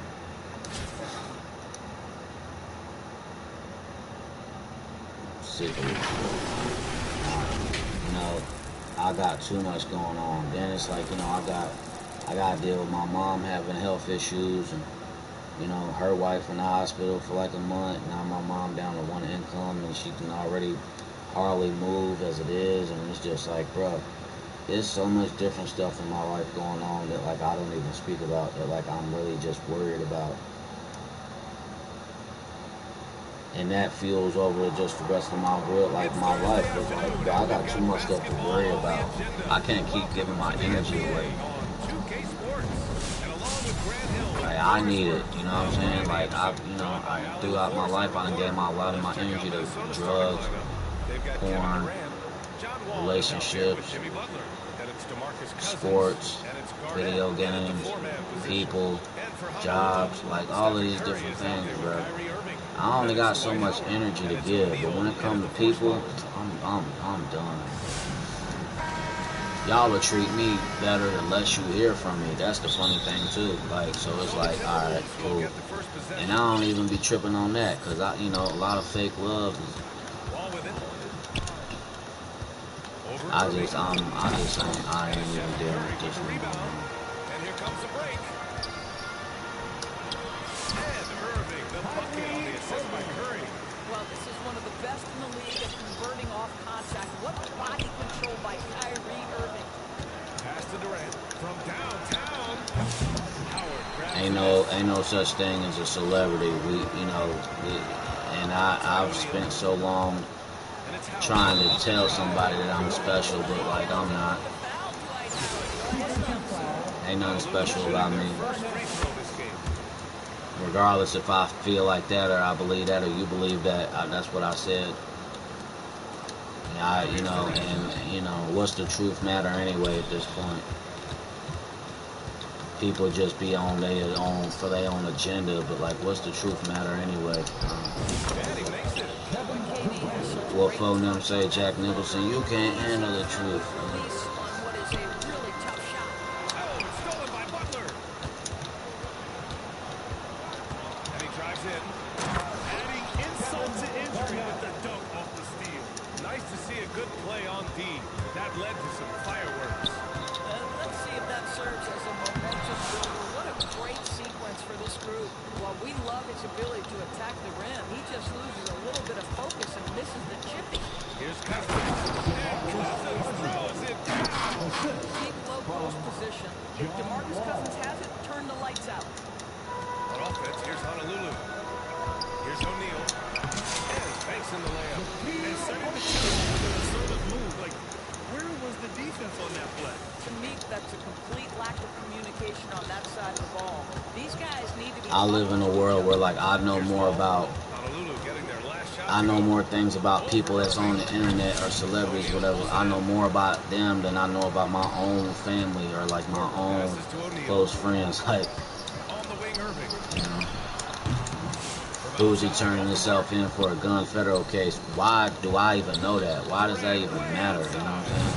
sick of it. You know, I got too much going on. Then it's like, you know, I gotta deal with my mom having health issues, and, you know, her wife in the hospital for like a month. Now my mom down to one income, and she can already hardly move as it is, and it's just like, bro, there's so much different stuff in my life going on that, like, I don't even speak about, that, like, I'm really just worried about. And that fuels over just the rest of my real, like, my life. It's like, bro, I got too much stuff to worry about. I can't keep giving my energy away. Like, I need it, you know what I'm saying? Like, throughout my life, I done gave a lot of my energy to drugs, porn, relationships, sports, video games, people, jobs, like all of these different things, bro. I only got so much energy to give, but when it comes to people, I'm done. Y'all will treat me better unless you hear from me. That's the funny thing too. Like, so it's like, all right, cool. And I don't even be tripping on that, cause a lot of fake love is. I ain't even dealing with this one. And here comes the break. And Irving, the bucket on the assist by Curry. Well, this is one of the best in the league at converting off contact. What body control by Kyrie Irving. Pass to Durant from downtown. Howard Ain't no such thing as a celebrity. I've spent so long trying to tell somebody that I'm special, but like I'm not. Ain't nothing special about me. Regardless if I feel like that or I believe that or you believe that, that's what I said. What's the truth matter anyway at this point? People just be on their own agenda, but like, what's the truth matter anyway? What phone them say, Jack Nicholson, you can't handle the truth. Good play on D. That led to some fireworks. Let's see if that serves as a momentum builder. What a great sequence for this group. While we love his ability to attack the rim, he just loses a little bit of focus and misses the chippy. Here's Cousins. And Cousins throws it down. Deep low post position. If DeMarcus Cousins has it, turn the lights out. On offense, here's Honolulu. Here's O'Neal. And Banks in the layup. And second to Minnesota's move. Like, where was the defense on that play? To me, that's a complete lack of communication on that side of the ball. These guys need to be. I live in a world where like I know more things about people that's on the internet or celebrities, whatever. I know more about them than I know about my own family or like my own close friends. Like, who's he turning himself in for a gun federal case? Why do I even know that? Why does that even matter? You know what I'm saying?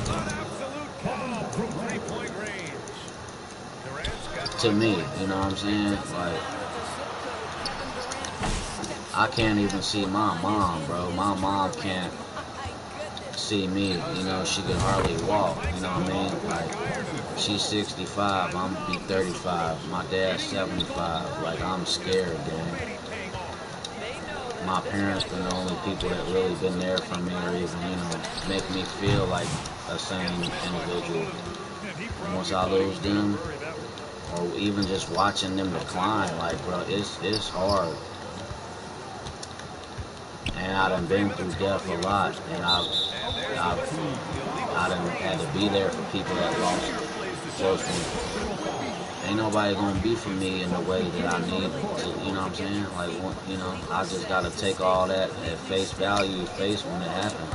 To me, you know what I'm saying? Like, I can't even see my mom, bro. My mom can't see me. You know, she can hardly walk. You know what I mean? Like, she's 65. I'm gonna be 35. My dad's 75. Like, I'm scared, gang. My parents been the only people that really been there for me or even, make me feel like a sane individual. Once I lose them, or even just watching them decline, like, bro, it's hard. And I done been through death a lot, and I done had to be there for people that lost close ones. Ain't nobody gonna be for me in the way that I need to, you know what I'm saying? Like, I just gotta take all that at face value, when it happens.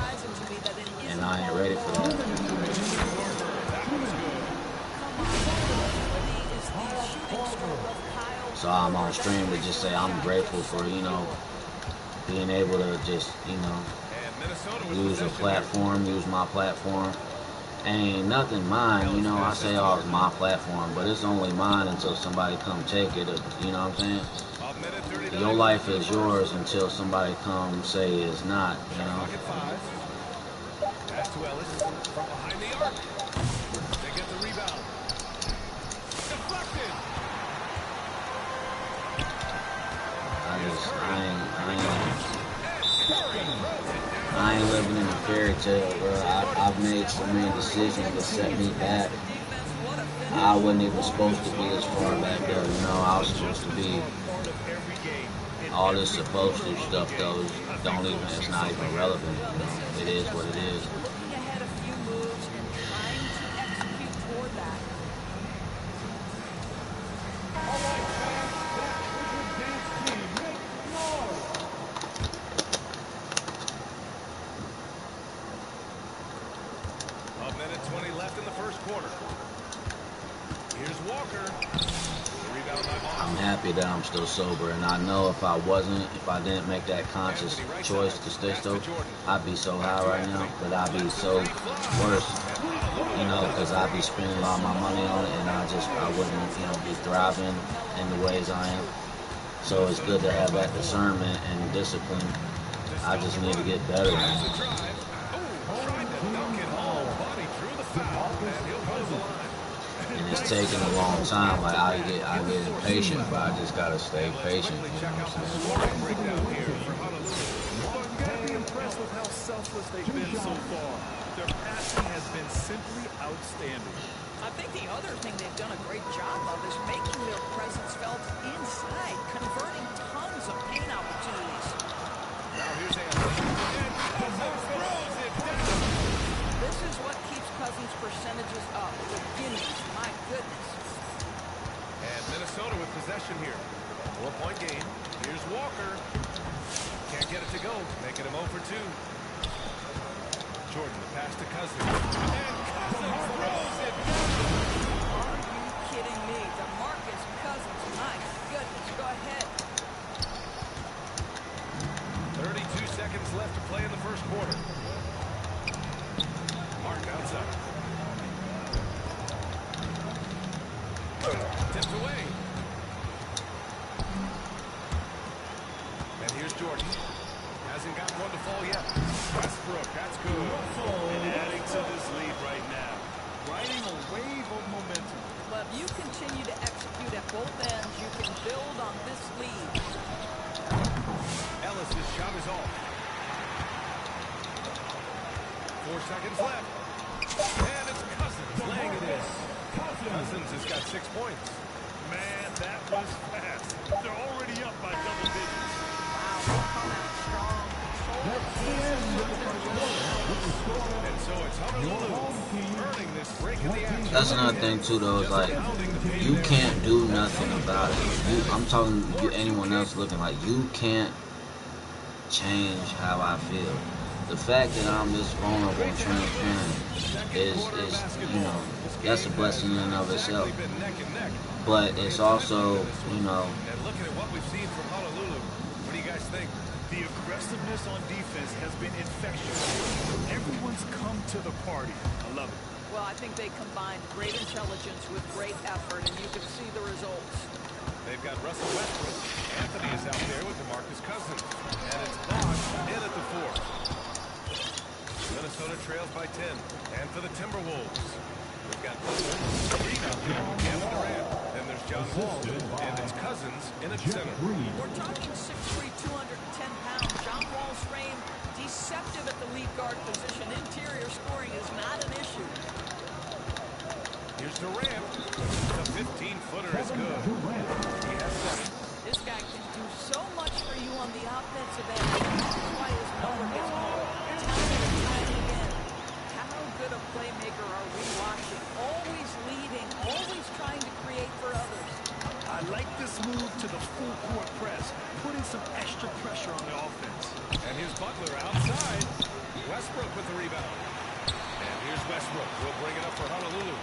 And I ain't ready for that. So I'm on stream to just say I'm grateful for, being able to just, use a platform, use my platform. Ain't nothing mine, I say, oh, it's my platform, but it's only mine until somebody come take it, you know what I'm saying? Your life is yours until somebody come say it's not, Pass to Ellis from behind the arc. They get the rebound. Deflected. I ain't living in a fairy tale, bro. I've made so many decisions that set me back. I wasn't even supposed to be this far back there, I was supposed to be. All this supposed to stuff, though, it's not even relevant. It is what it is. Looking ahead a few moves and trying to execute toward that. it that I'm still sober, and I know if I didn't make that conscious choice to stay sober, I'd be so high right now, but I'd be so worse, you know, because I'd be spending a lot of my money on it, and I wouldn't, you know, be thriving in the ways I am. So it's good to have that discernment and discipline. I just need to get better. And it's taking a long time. Like I get impatient, but I just gotta stay patient. You know what I'm saying? Well, you gotta be impressed with how selfless they've been so far. Their passing has been simply outstanding. I think the other thing they've done a great job of is making their presence felt inside, converting tons of paint opportunities. Now here's Anthony. And Cousins throws it down. This is what keeps Cousins' percentages up. The gimmies, my goodness. And Minnesota with possession here. 4-point game. Here's Walker. Can't get it to go. Making him 0 for 2. Jordan, the pass to Cousins. And Cousins throws it down. Are you kidding me? DeMarcus Cousins, my goodness. Go ahead. 32 seconds left to play in the first quarter. Mark outside. Tipped away. And here's Jordan. Hasn't got one to fall yet. Westbrook, that's good. And adding to this lead right now. Riding a wave of momentum. But if you continue to execute at both ends, you can build on this lead. Ellis's shot is off. 4 seconds left. And it's Cousins laying it in. Cousins has got 6 points. Man, that was fast. They're already up by double digits. Wow, they come out strong. And so it's Honolulu earning this break in the action. That's another thing too, though. Is like you can't do nothing about it. I'm talking to anyone else looking, like you can't change how I feel. The fact that I'm this vulnerable and transparent is you know, that's a blessing in and of itself. But it's also, you know. And looking at what we've seen from Honolulu, what do you guys think? The aggressiveness on defense has been infectious. Everyone's come to the party. I love it. Well, I think they combined great intelligence with great effort, and you can see the results. They've got Russell Westbrook. Anthony is out there with DeMarcus Cousins. And it's Bosch in at the 4th. Minnesota trails by 10. And for the Timberwolves, we've got Rebound here from Kevin Durant. Then there's John Wall. And it's Cousins in at center. We're talking 6'3", 210 pounds. John Wall's frame, deceptive at the lead guard position. Interior scoring is not an issue. Here's Durant. The 15-footer is good. He has 7. This guy can do so much for you on the offensive end. That's why his number gets called time and time again. How good a playmaker are we watching? Always leading, always trying to create for others. I like this move to the full court press, putting some extra pressure on the offense. And here's Butler outside. Westbrook with the rebound. And here's Westbrook. We'll bring it up for Honolulu.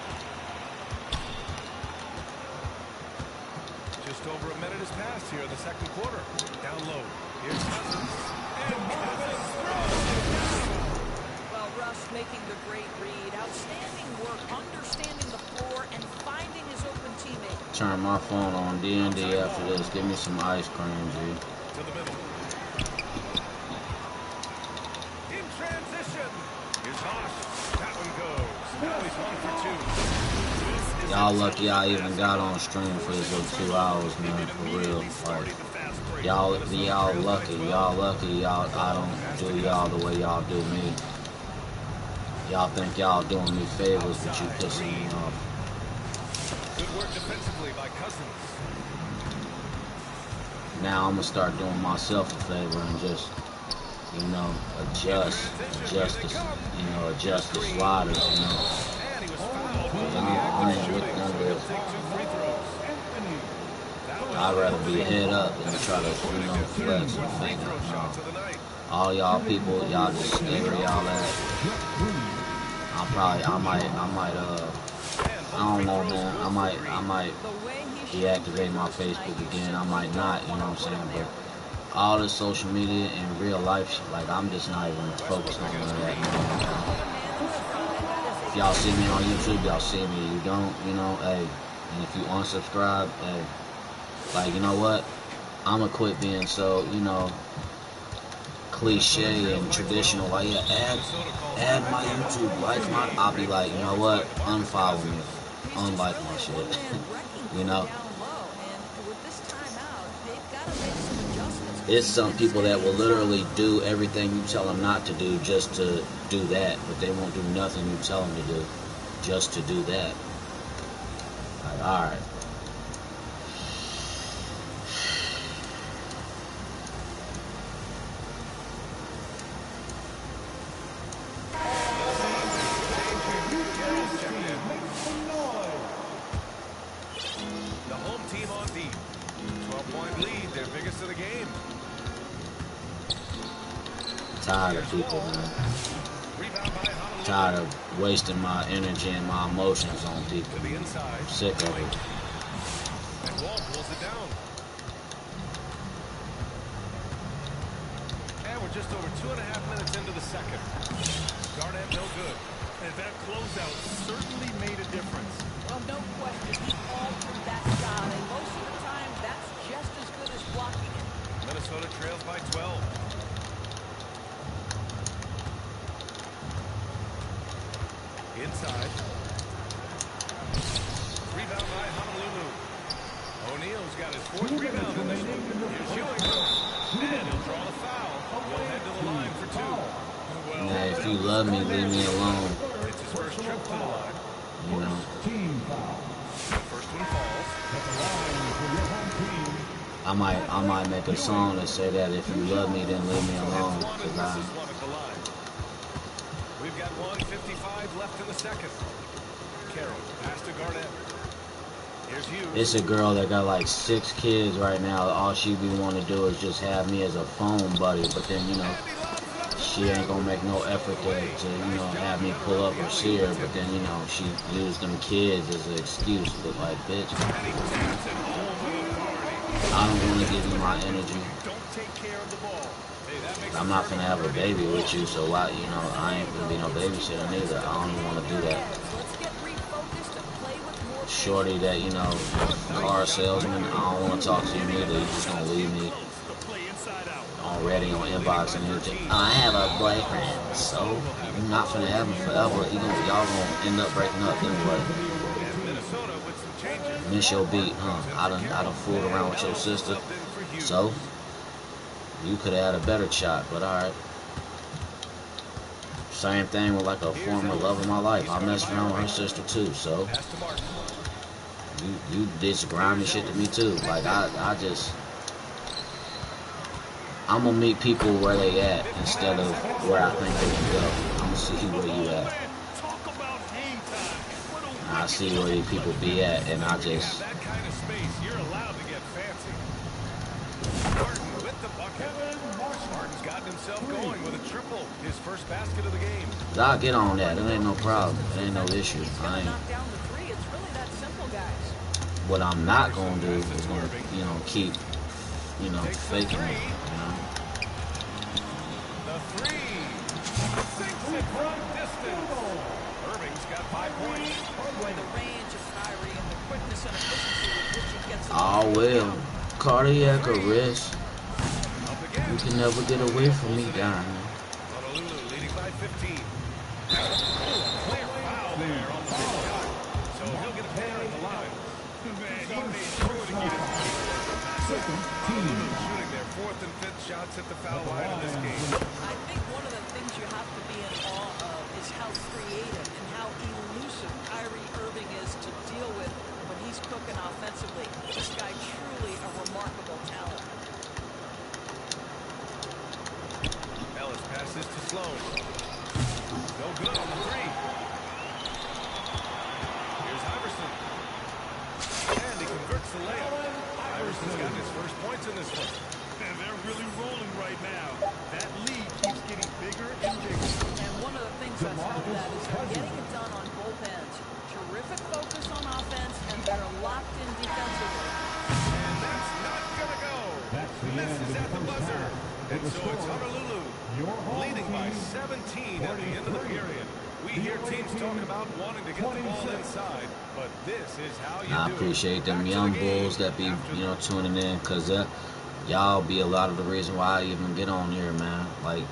Just over a minute has passed here in the second quarter. Down low. Here's Cousins. And Cousins throws it down. Well, Russ making the great read. Outstanding work, understanding the floor, and finding his open teammate. Turn my phone on D&D after this. Give me some ice cream, G. To the middle. In transition. Here's Bosch. That one goes. Now he's 1 for 2. Y'all lucky I even got on stream for this little 2 hours, man, for real. Like, y'all lucky. Y'all, I don't do y'all the way y'all do me. Y'all think y'all doing me favors, but you pissing me off. Good work defensively by Cousins. Now I'm gonna start doing myself a favor and just, you know, adjust the sliders, you know. I ain't with none of this. I'd rather be head up than try to, you know, flex and fake it. All y'all people, y'all just stay where y'all at. I don't know, man. I might deactivate my Facebook again. I might not, you know what I'm saying? But all this social media and real life shit, like, I'm just not even focused on none of that. If y'all see me on YouTube, y'all see me. You don't, you know, hey. And if you unsubscribe, hey, like, you know what? I'ma quit being so, you know, cliche and traditional. Like, yeah, add my YouTube, like my, I'll be like, you know what? Unfollow me, unlike my shit. You know. It's some people that will literally do everything you tell them not to do just to do that, but they won't do nothing you tell them to do just to do that. Like, all right. The home team on deep. 12-point lead, their biggest of the game. Tired of people, man. Tired of wasting my energy and my emotions on people. I'm sick of it. And Wall pulls it down. And we're just over 2.5 minutes into the second. Garnett no good. And that closeout certainly made a difference. Well, no question. He called for that shot, and most of the time, that's just as good as blocking it. Minnesota trails by 12. Inside. Rebound by Honolulu. O'Neal's got his 4th rebound in this one. Here's Ewing. And he'll draw the foul. He'll head to the line for 2. Well, Yeah, if you love me, leave me alone. it's his first trip to the line. You know. The first one falls. I might make a song that say that if you love me, then leave me alone. We've got 1:55 left in the second. Carroll, pass to Garnett. Here's Hughes. It's a girl that got like 6 kids right now. All she be wanting to do is just have me as a phone buddy. But then, you know, she ain't gonna make no effort to you know, have me pull up or see her. But then, you know, she used them kids as an excuse. But like, bitch, I don't want to give you my energy. I'm not gonna have a baby with you, so why, you know, I ain't gonna be no babysitter neither. I don't even want to do that. Shorty that, you know, car salesman, I don't want to talk to you neither. You're just gonna leave me already on inbox and everything. I have a boyfriend, so you're not gonna have him forever. Y'all gonna end up breaking up anyway. Miss your beat, huh? I done fooled around with your sister, so you could have had a better shot, but alright. Same thing with like a former love of my life. I messed around with her sister too, so you did some grimy shit to me too. Like I'm gonna meet people where they at instead of where I think they can go. I'm gonna see where you at. I see where these people be at, and I just. That kind of space, you're allowed to get fancy. Martin with the bucket. Martin's gotten himself going with a triple, his first basket of the game. I'll get on that. It ain't no problem. It ain't no issue. I ain't. Knock down the 3. It's really that simple, guys. What I'm not gonna do is gonna, you know, keep, you know, faking it. You know. The 3 sinks it from distance. Irving's got 5 points. Boy, the range of Kyrie and the quickness and efficiency with which he gets it. Oh well, cardiac arrest. You can never get away from me, darling. Honolulu leading by 15. Clear foul there on the big shot. So he'll get a pair at the line. Man, he made sure to get it. Honolulu shooting their 4th and 5th shots at the foul line in this game. I think one of the things you have to be in awe of is how creative and how elusive Kyrie Irving is to deal with when he's cooking offensively. This guy truly a remarkable talent. Ellis passes to Sloan. No good on the 3. Here's Iverson. And he converts the layup. Iverson's got his first points in this one. And they're really rolling right now. That lead keeps getting bigger and bigger. And one of the things I found that is they're getting it done on both ends. Terrific focus on offense, and they're locked in defensively. That's the end Misses of the at the first buzzer. half. And With so the it's score, Honolulu your home leading by team, 17 at the end of the 43. period. We The hear away teams team, talk about wanting to get the ball 26. inside, but this is how you I do it. appreciate them Back to young the game bulls that be, after you know, tuning in, because y'all be a lot of the reason why I even get on here, man. Like,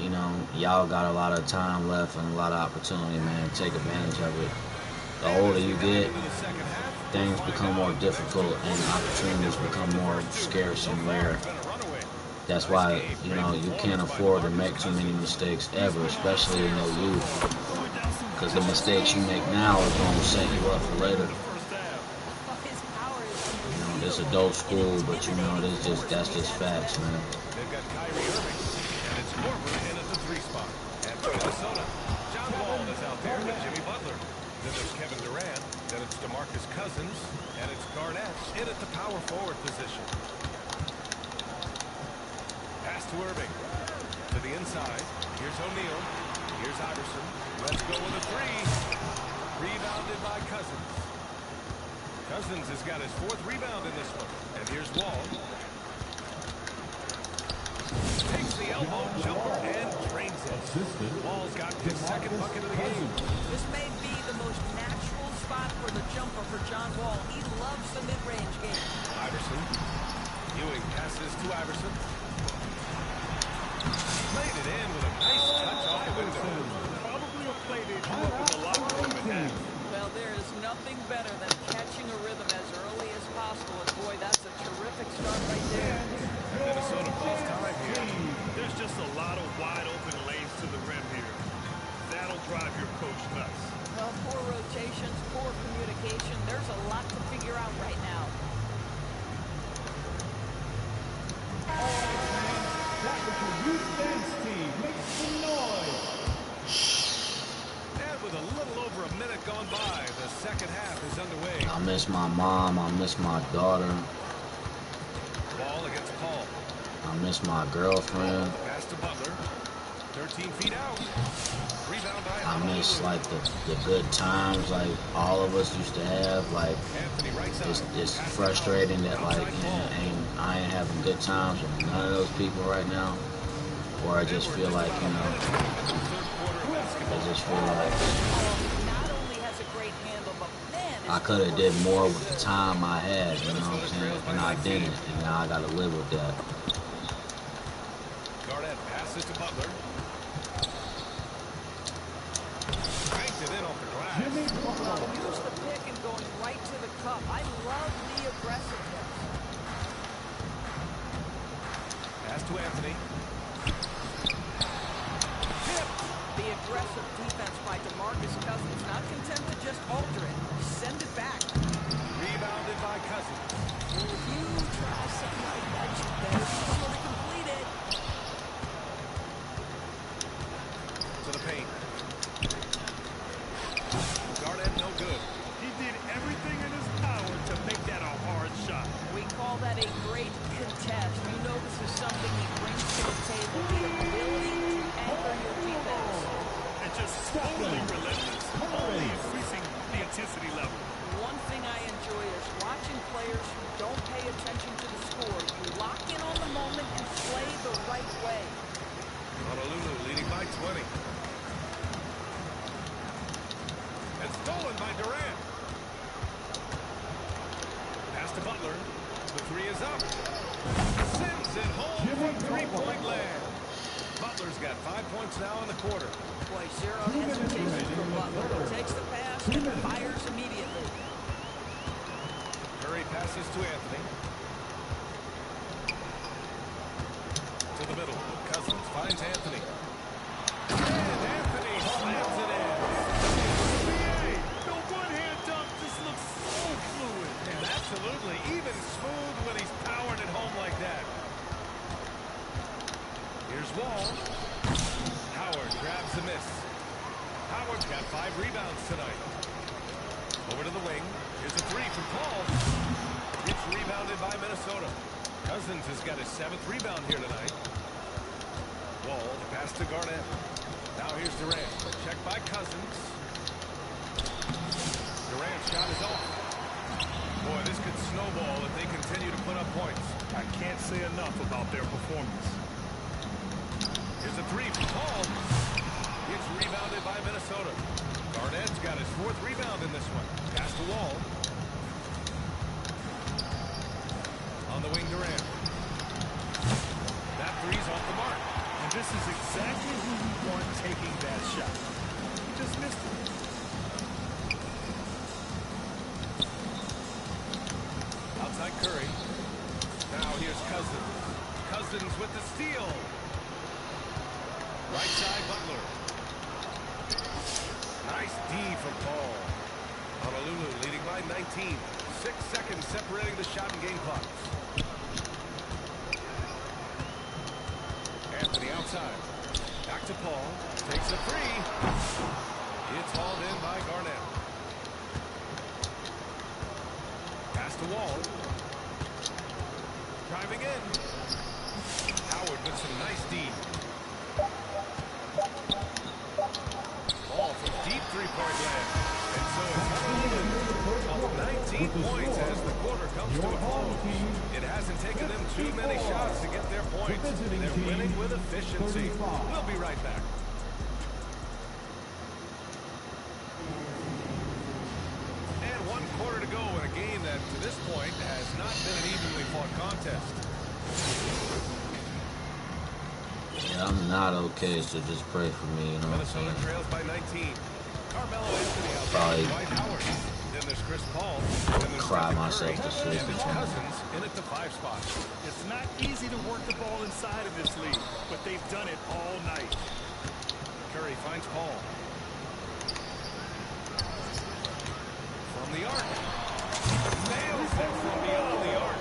you know, y'all got a lot of time left and a lot of opportunity, man. Take advantage of it. The older you get, things become more difficult and opportunities become more scarce and rare. That's why, you know, you can't afford to make too many mistakes ever, especially in your youth. Because the mistakes you make now is going to set you up for later. You know, this adult school, but you know, that's just facts, man. They've got Kyrie Irving, and it's Korver in at the 3 spot. And for Minnesota, John Wall is out there with Jimmy Butler. Then there's Kevin Durant, then it's DeMarcus Cousins, and it's Garnett in at the power forward position. Pass to Irving. To the inside. Here's O'Neal. Here's Iverson. Let's go with a 3. Rebounded by Cousins. Cousins has got his 4th rebound in this one. And here's Wall. Takes the elbow jumper and drains it. Wall's got his 2nd bucket of the game. This may be the most natural spot for the jumper for John Wall. He loves the mid-range game. Iverson. Ewing passes to Iverson. Played it in with a nice touch off the window. Probably a play they drew up in the locker room in half. Well, there is nothing better than catching a rhythm as early as possible. And boy, that's a terrific start right there. Minnesota calls time here. There's just a lot of wide open lanes to the rim here. That'll drive your coach nuts. Well, poor rotations, poor communication. There's a lot to figure out right now. And with a little over a minute gone by, the 2nd half is underway. I miss my mom. I miss my daughter. Ball against Paul. I miss my girlfriend. Pass to Butler. 13 feet out. Rebound by I miss, like, the good times, like, all of us used to have. Like, it's frustrating that, like, I ain't having good times with none of those people right now. Or I just feel like, you know, I just feel like I could have did more with the time I had, you know what I'm saying? And I didn't, and now I got to live with that. Garnett passes to Butler. Banked it in off the glass. Use the pick and going right to the cup. I love the aggressiveness. Pass to Anthony. The aggressive defense by DeMarcus Cousins, not content to just alter it. Send it back. Rebounded by Cousins. If you try something like that, you better be sure to complete it. To the paint. Garnett no good. He did everything in his power to make that a hard shot. We call that a great contest. You know this is something he brings to the table, the ability to anchor your defense. And just totally relentless, only increasing the intensity level. One thing I enjoy is watching players who don't pay attention to the score. You lock in on the moment and play the right way. Honolulu leading by 20. And stolen by Durant. Pass to Butler. The 3 is up. Sends it home from 3-point land. Butler's got 5 points now in the quarter. Boy, zero hesitation for Butler. Takes the pass and fires immediately. Curry passes to Anthony. To the middle. Cousins finds Anthony. And Anthony slams it in. The one-hand dunk just looks so fluid. And absolutely even smooth when he's powered it home like that. Here's Wall. Howard grabs the miss. Howard's got 5 rebounds tonight. Over to the wing. Here's a 3 from Paul. It's rebounded by Minnesota. Cousins has got his 7th rebound here tonight. Wall, the pass to Garnett. Now here's Durant. Check by Cousins. Durant's shot is off. Boy, this could snowball if they continue to put up points. I can't say enough about their performance. Here's a three from Paul. It's rebounded by Minnesota. Garnett's got his 4th rebound in this one. Pass the wall. On the wing, Durant. That three's off the mark. And this is exactly who you want taking that shot. He just missed it. Outside Curry. Now here's Cousins. Cousins with the steal. Right side Butler. Nice D from Paul. Honolulu leading by 19. 6 seconds separating the shot and game clocks. Anthony outside. Back to Paul. Takes a three. It's hauled in by Garnett. Pass to Wall. Driving in. Howard with some nice D. Ball from deep three-point land. And so it's up 19 points as the quarter comes to a close. It hasn't taken them too many shots to get their points. They're winning with efficiency. We'll be right back. And 1 quarter to go in a game that, to this point, has not been an evenly fought contest. Yeah, I'm not okay, so just pray for me, you know what I'm Minnesota saying? trails by 19. Carmelo Anthony out Probably there. Dwight Howard. Then there's Chris Paul. Then there's cry Stephen myself Curry. to sleep And or it's something. Cousins in at the 5 spot. It's not easy to work the ball inside of this league, but they've done it all night. Curry finds Paul. From the arc. Nails it from beyond the arc.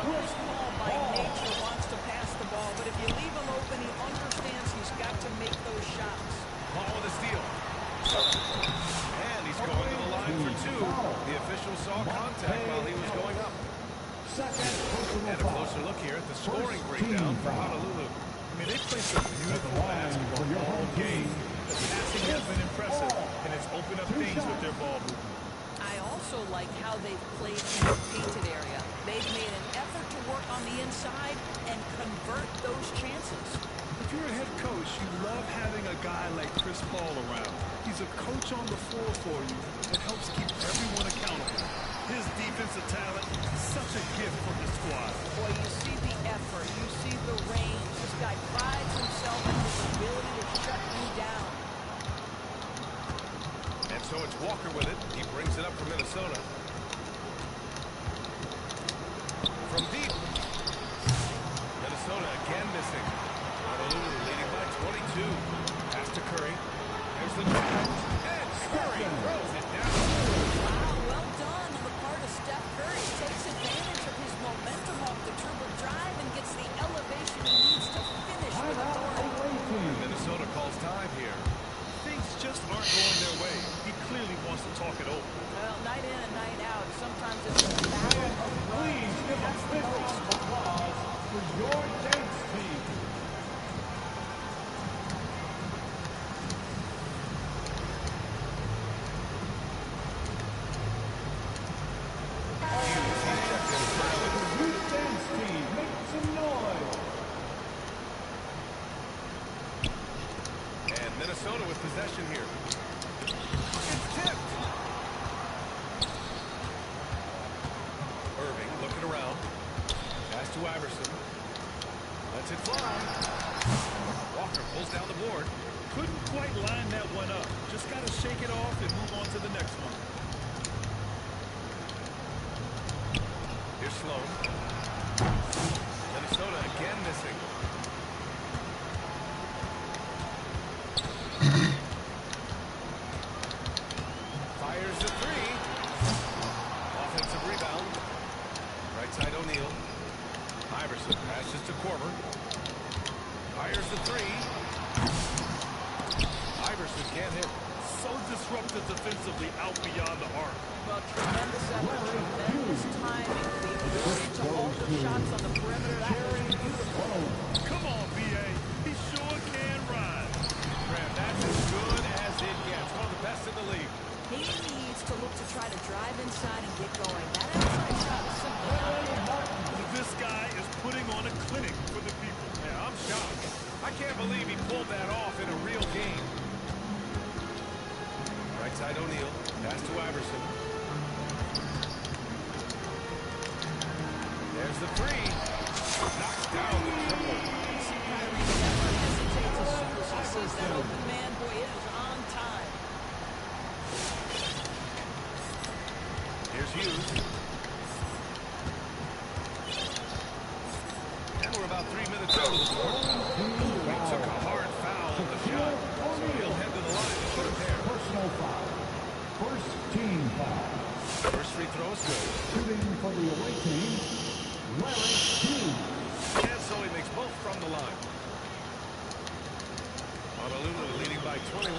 Chris Paul by nature wants to pass the ball, but if you leave him open, he understands he's got to make those shots. Paul with a steal. And he's going to the line for 2. The official saw contact while he was going up. And a closer look here at the scoring breakdown for Honolulu. I mean, they play some beautiful basketball all game. The passing has been impressive, and it's opened up things with their ball movement. I also like how they've played in the painted area. They've made an effort to work on the inside and convert those chances. If you're a head coach, you love having a guy like Chris Paul around. He's a coach on the floor for you that helps keep everyone accountable. His defensive talent, such a gift for the squad. Boy, you see the effort, you see the range. This guy prides himself on his ability to shut you down. And so it's Walker with it. He brings it up for Minnesota. From deep. Minnesota again missing. Honolulu leading by 22. Pass to Curry. There's the drive. And Curry throws it down. Wow, well done on the part of Steph Curry. Takes advantage of his momentum off the dribble drive and gets the elevation he needs to finish with authority. Minnesota calls time here. Things just aren't going their way. He clearly wants to talk it over. Well, night in and night out, sometimes it's a battle of runs. That's the most. Applause for your dance team. Youth dance team, make some noise. And Minnesota with possession here. It's tipped. Irving looking around. Pass to Iverson. Lets it fly. Walker pulls down the board. Couldn't quite line that one up. Just got to shake it off and move on to the next one. Here's Sloan. Minnesota again missing. Fires the three. Offensive rebound. Right side O'Neal. Iverson passes to Korver. Fires the three. Iverson can't hit. So disruptive defensively out beyond the arc. Well, tremendous effort, tremendous timing. The ability to alter shots on the perimeter. That was beautiful. Come on, B.A. He sure can ride. Graham, that's as good as it gets. One of the best in the league. He needs to look to try to drive inside and get going. That outside shot is simply not there. This guy is outside O'Neal. Pass to Iverson. There's the three. Knocks down the triple. Kyrie never hesitates as soon as he sees that open man. Boy, it is on time. Here's Hughes. And we're about 3 minutes out of the quarter. He took a hard foul on the shot, so he'll head to the line to put it there. Personal foul. First team foul. First free throw is good. Shooting for the away team, Larry Hughes. And so he makes both from the line. Honolulu leading by 21.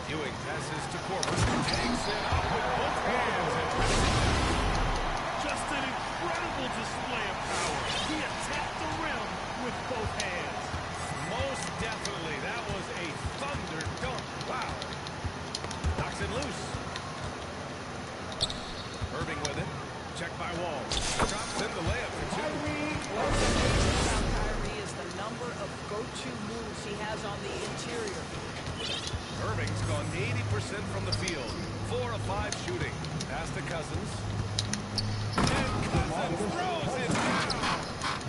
Ewing passes to Corbin. Takes it up with both hands. Just an incredible display of power. He attacked the rim with both hands. Most definitely. That was a thunder dunk. Wow. Knocks it loose. Irving with it. Check by Wall. Drops in the layup for two. What's amazing about Kyrie is the number of go-to moves he has on the interior. Irving's gone 80% from the field. 4 of 5 shooting. Pass to Cousins. And Cousins throws it down.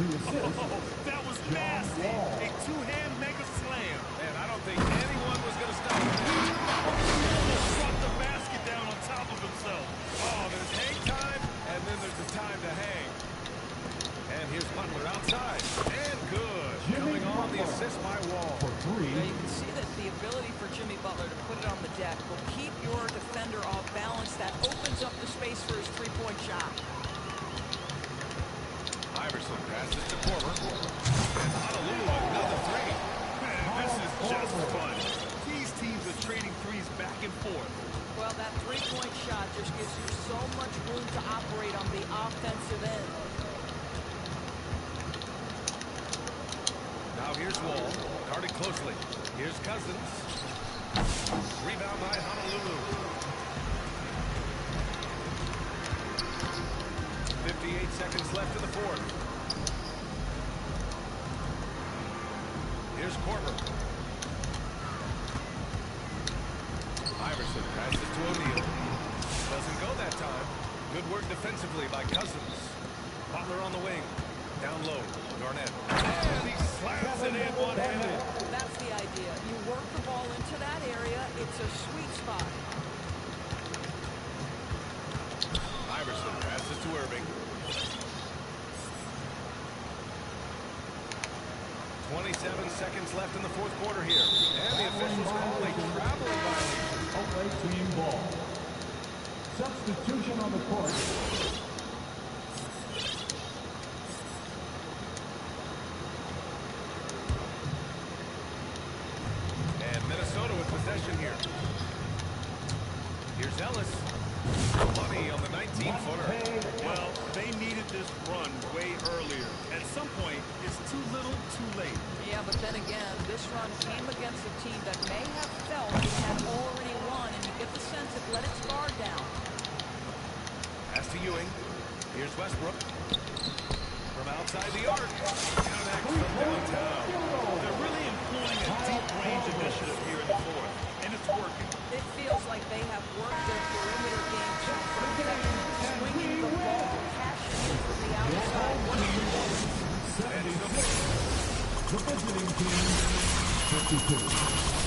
Oh, that was nasty. A two-hand mega slam. Man, I don't think anyone was going to stop him. Almost brought the basket down on top of himself. Oh, there's hang time, and then there's the time to hang. And here's Butler outside. And good. Coming on the assist by Wall. For three. Now you can see that the ability for Jimmy Butler to put it on the deck will keep your defender off balance. That opens up the space for his three-point shot. Iverson passes to Korver. And Honolulu another three. Man, this is just fun. These teams are trading threes back and forth. Well, that three-point shot just gives you so much room to operate on the offensive end. Now here's Wall. Guarded closely. Here's Cousins. Rebound by Honolulu. 58 seconds left in the fourth. Here's Korver. Iverson passes to O'Neal. Doesn't go that time. Good work defensively by Cousins. Butler on the wing. Down low. Garnett. And he slams it in one-handed. That's the idea. You work the ball into that area. It's a sweet spot. Iverson passes to Irving. 27 seconds left in the fourth quarter here. And the officials call a traveling violation. Away team ball. Substitution on the court. And Minnesota with possession here. Here's Ellis. Money on the 19-footer. Well, they needed this run way earlier. At some point, it's too little, too late. Yeah, but then again, this run came against a team that may have felt it had already won, and you get the sense it let its guard down. Pass to Ewing. Here's Westbrook. From outside the arc. Connects from downtown. They're really employing a deep range initiative here in the fourth, and it's working. It feels like they have worked their perimeter game to perfection, swinging the ball, cashing in from the outside. What a performance. The visiting team, 52.